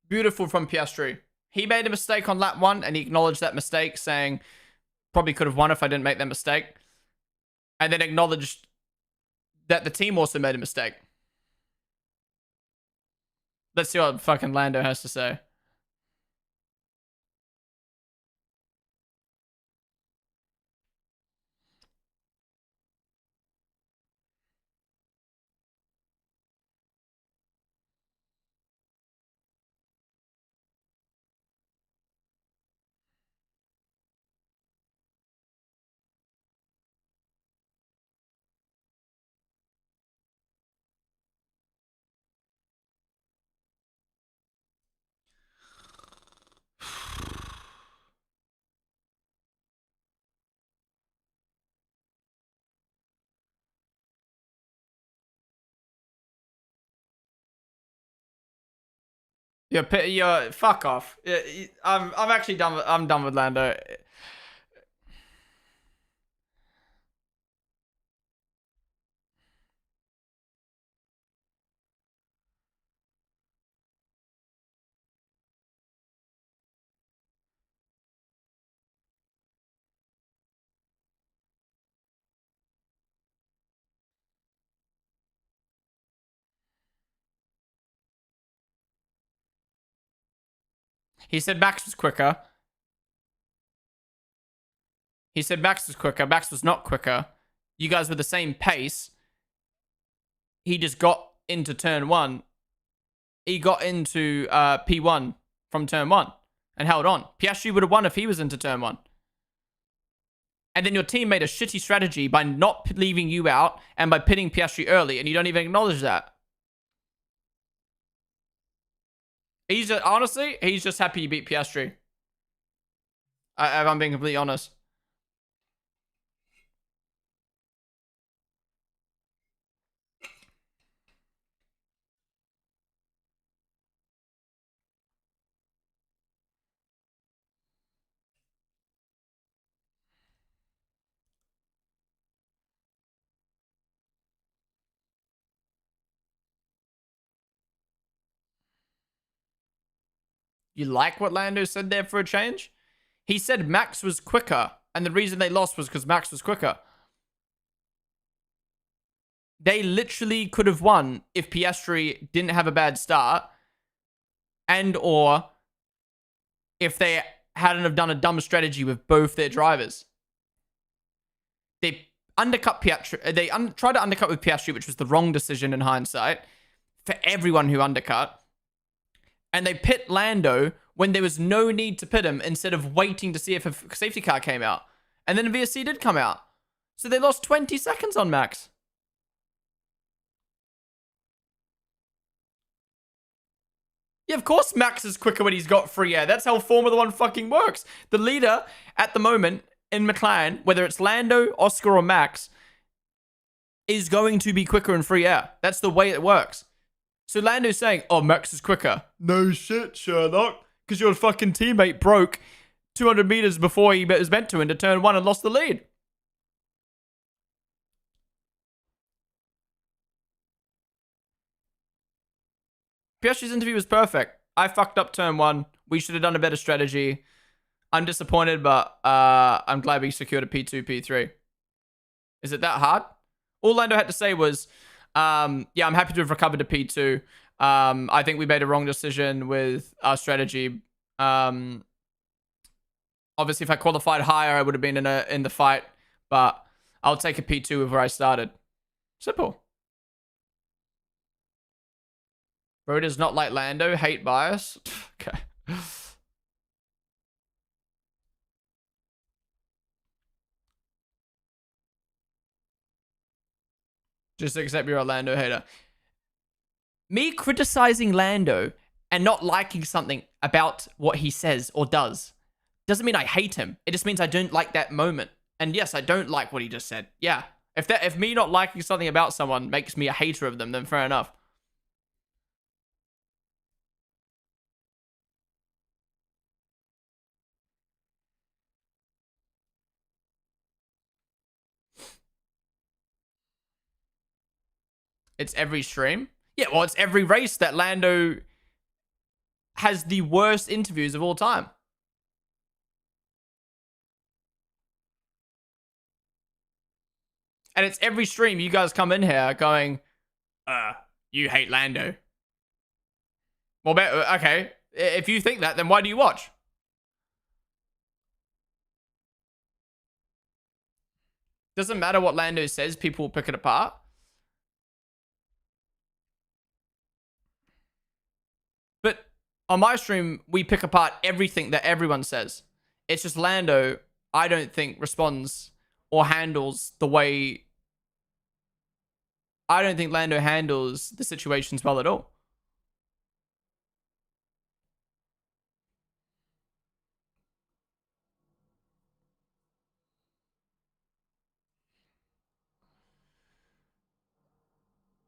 Beautiful from Piastri. He made a mistake on lap one and he acknowledged that mistake, saying, probably could have won if I didn't make that mistake. And then acknowledged that the team also made a mistake. Let's see what fucking Lando has to say. You're fuck off. I'm actually done with, I'm done with Lando. He said Max was quicker. He said Max was quicker. Max was not quicker. You guys were the same pace. He just got into turn one. He got into P1 from turn one and held on. Piastri would have won if he was into turn one. And then your team made a shitty strategy by not leaving you out and by pitting Piastri early, and you don't even acknowledge that. He's just, honestly, he's just happy you beat Piastri. If I'm being completely honest. You like what Lando said there for a change? He said Max was quicker, and the reason they lost was because Max was quicker. They literally could have won if Piastri didn't have a bad start, and or if they hadn't have done a dumb strategy with both their drivers. They undercut Piastri. They tried to undercut with Piastri, which was the wrong decision in hindsight for everyone who undercut. And they pit Lando when there was no need to pit him instead of waiting to see if a safety car came out. And then a VSC did come out. So they lost 20 seconds on Max. Yeah, of course Max is quicker when he's got free air. That's how Formula One fucking works. The leader at the moment in McLaren, whether it's Lando, Oscar, or Max, is going to be quicker in free air. That's the way it works. So Lando's saying, oh, Max is quicker. No shit, Sherlock. Because your fucking teammate broke 200 meters before he was meant to into turn one and lost the lead. Piastri's interview was perfect. I fucked up turn one. We should have done a better strategy. I'm disappointed, but I'm glad we secured a P2, P3. Is it that hard? All Lando had to say was, yeah, I'm happy to have recovered to P2. I think we made a wrong decision with our strategy. Obviously, if I qualified higher, I would have been in the fight. But I'll take a P2 with where I started. Simple. Bro does not like Lando. Hate bias. Okay. Just accept you're a Lando hater. Me criticizing Lando and not liking something about what he says or does doesn't mean I hate him. It just means I don't like that moment. And yes, I don't like what he just said. Yeah. If me not liking something about someone makes me a hater of them, then fair enough. It's every stream. Yeah, well, it's every race that Lando has the worst interviews of all time. And it's every stream you guys come in here going, you hate Lando. Well, okay. If you think that, then why do you watch? Doesn't matter what Lando says, people will pick it apart. But on my stream, we pick apart everything that everyone says. It's just Lando, I don't think, responds or handles the way... I don't think Lando handles the situations well at all.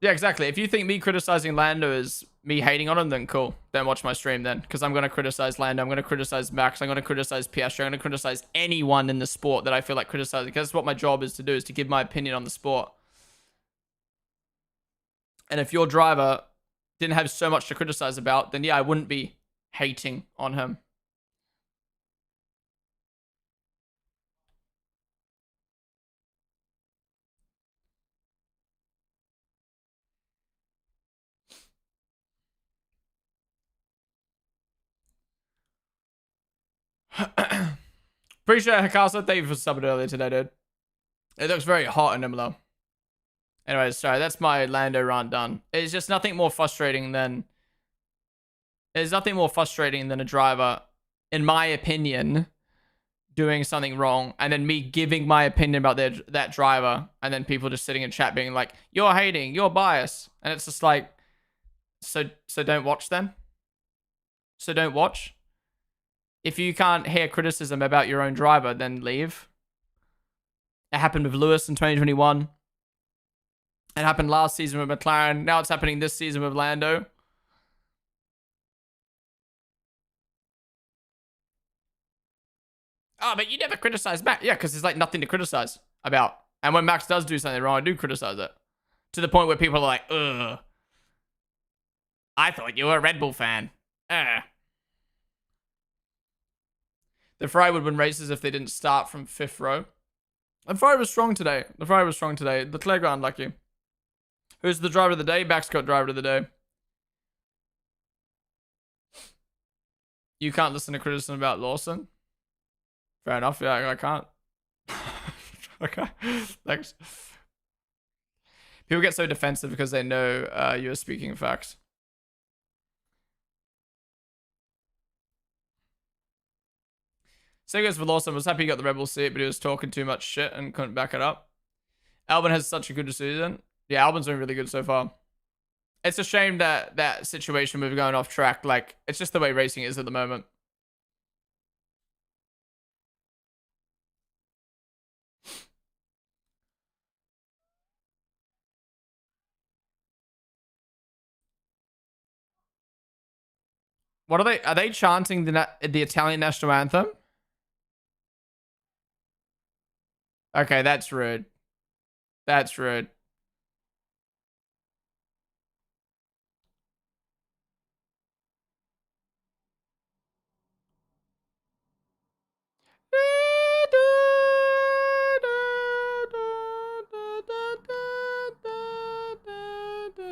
Yeah, exactly. If you think me criticizing Lando is me hating on him, then cool. Then watch my stream then. Because I'm going to criticize Lando. I'm going to criticize Max. I'm going to criticize Piastri. I'm going to criticize anyone in the sport that I feel like criticizing. Because that's what my job is to do, is to give my opinion on the sport. And if your driver didn't have so much to criticize about, then yeah, I wouldn't be hating on him. Appreciate it, Hikasa. Thank you for subbing earlier today, dude. It looks very hot in Imola. Anyways, sorry, that's my Lando rant done. It's just nothing more frustrating than... There's nothing more frustrating than a driver, in my opinion, doing something wrong, and then me giving my opinion about that driver, and then people just sitting in chat being like, "You're hating, you're biased," and it's just like, so don't watch then. So don't watch. If you can't hear criticism about your own driver, then leave. It happened with Lewis in 2021. It happened last season with McLaren. Now it's happening this season with Lando. Oh, but you never criticize Max. Yeah, because there's like nothing to criticize about. And when Max does do something wrong, I do criticize it. To the point where people are like, ugh. I thought you were a Red Bull fan. Ugh. The Ferrari would win races if they didn't start from 5th row. The Ferrari was strong today. Leclerc got unlucky. Who's the driver of the day? Max got driver of the day. You can't listen to criticism about Lawson? Fair enough. Yeah, I can't. Okay. Thanks. People get so defensive because they know you're speaking facts. Same goes for Lawson. Was happy he got the Red Bull seat, but he was talking too much shit and couldn't back it up. Albon has such a good season. Yeah, Albon's been really good so far. It's a shame that that situation with going off track, like, it's just the way racing is at the moment. What are they? Are they chanting the Italian national anthem? Okay, that's rude. That's rude.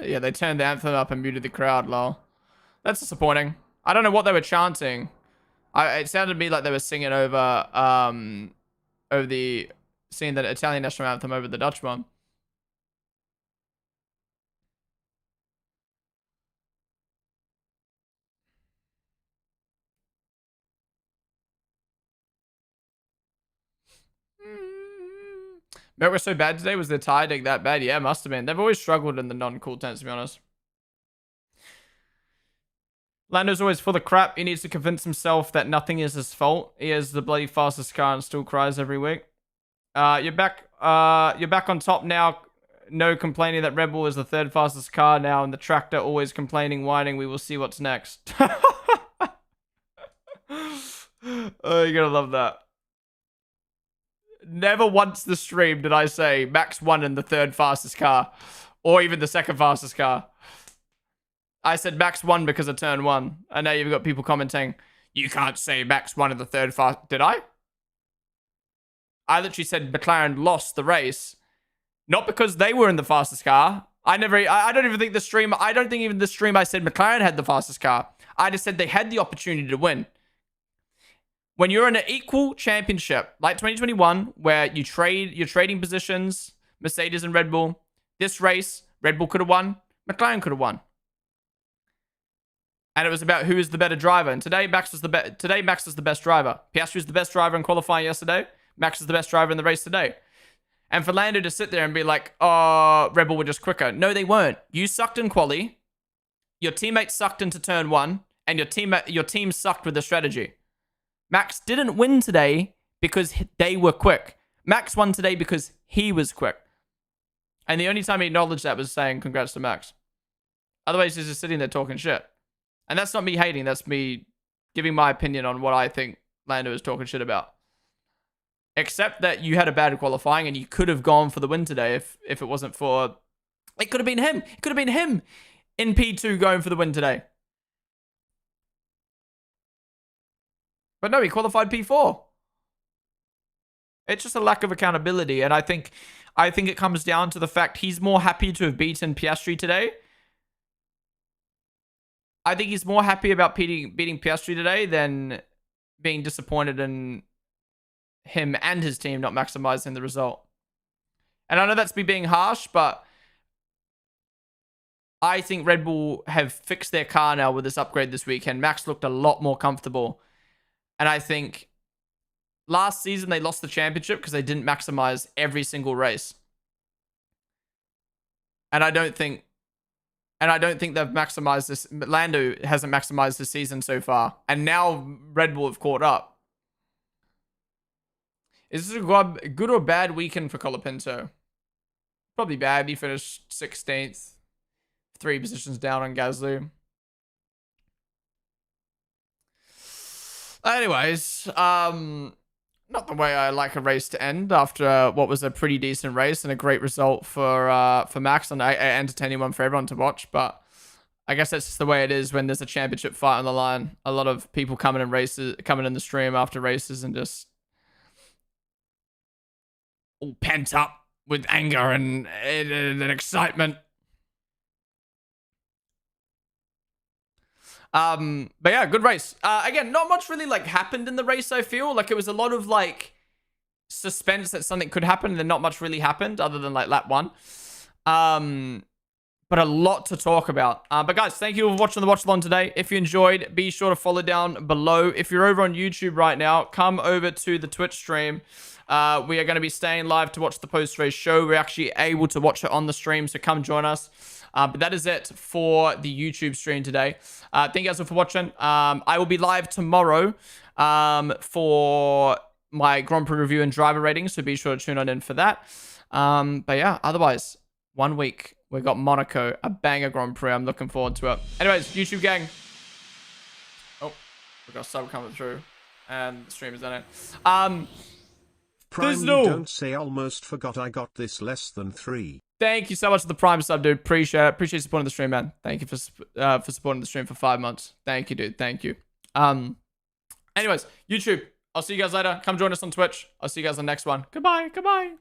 Yeah, they turned the anthem up and muted the crowd, lol. That's disappointing. I don't know what they were chanting. It sounded to me like they were singing over singing the Italian national anthem over the Dutch one. Milk was so bad today. Was the tie deck that bad? Yeah, must have been. They've always struggled in the non-cool tents, to be honest. Lando's always full of crap. He needs to convince himself that nothing is his fault. He has the bloody fastest car and still cries every week. You're back on top now. No complaining that Red Bull is the 3rd fastest car now, and the tractor always complaining, whining. We will see what's next. Oh, you're gonna love that. Never once the stream did I say Max won in the 3rd fastest car, or even the 2nd fastest car. I said Max won because of turn 1. And now you've got people commenting, you can't say Max won in the 3rd fast. Did I? I literally said McLaren lost the race, not because they were in the fastest car. I don't even think the stream, I said McLaren had the fastest car. I just said they had the opportunity to win. When you're in an equal championship, like 2021, where you're trading positions, Mercedes and Red Bull, this race, Red Bull could have won, McLaren could have won. And it was about who is the better driver. And today, Max was the best driver. Piastri was the best driver in qualifying yesterday. Max is the best driver in the race today. And for Lando to sit there and be like, oh, Red Bull were just quicker. No, they weren't. You sucked in quali. Your teammate sucked into turn 1. And your team sucked with the strategy. Max didn't win today because they were quick. Max won today because he was quick. And the only time he acknowledged that was saying congrats to Max. Otherwise, he's just sitting there talking shit. And that's not me hating. That's me giving my opinion on what I think Lando is talking shit about. Except that you had a bad qualifying and you could have gone for the win today if it wasn't for... It could have been him. It could have been him in P2 going for the win today. But no, he qualified P4. It's just a lack of accountability. And I think it comes down to the fact he's more happy to have beaten Piastri today. I think he's more happy about beating Piastri today than being disappointed in him and his team not maximizing the result. And I know that's me being harsh, but I think Red Bull have fixed their car now with this upgrade this weekend. Max looked a lot more comfortable. And I think last season they lost the championship because they didn't maximize every single race. And I don't think they've maximized this. Lando hasn't maximized this season so far. And now Red Bull have caught up. Is this a good or bad weekend for Colapinto? Probably bad. He finished 16th. 3 positions down on Gasly. Anyways, not the way I like a race to end after what was a pretty decent race and a great result for Max and an entertaining one for everyone to watch. But I guess that's just the way it is when there's a championship fight on the line. A lot of people coming in the stream after races and just all pent up with anger and excitement. But yeah, good race. Again, not much really like happened in the race. I feel like it was a lot of like suspense that something could happen, and then not much really happened other than like lap 1. But a lot to talk about. But guys, thank you for watching the watch along today. If you enjoyed, be sure to follow down below. If you're over on YouTube right now, come over to the Twitch stream. We are going to be staying live to watch the post-race show. We're actually able to watch it on the stream, so come join us. But that is it for the YouTube stream today. Thank you guys all for watching. I will be live tomorrow for my Grand Prix review and driver ratings, so be sure to tune on in for that. But yeah, otherwise, 1 week. We've got Monaco, a banger Grand Prix. I'm looking forward to it. Anyways, YouTube gang. Oh, we've got a sub coming through. And the stream is done it.
Prime, you don't say almost forgot I got this less than 3.
Thank you so much for the Prime sub, dude. Appreciate it. Appreciate you supporting the stream, man. Thank you for supporting the stream for 5 months. Thank you, dude. Thank you. Anyways, YouTube. I'll see you guys later. Come join us on Twitch. I'll see you guys on the next one. Goodbye. Goodbye.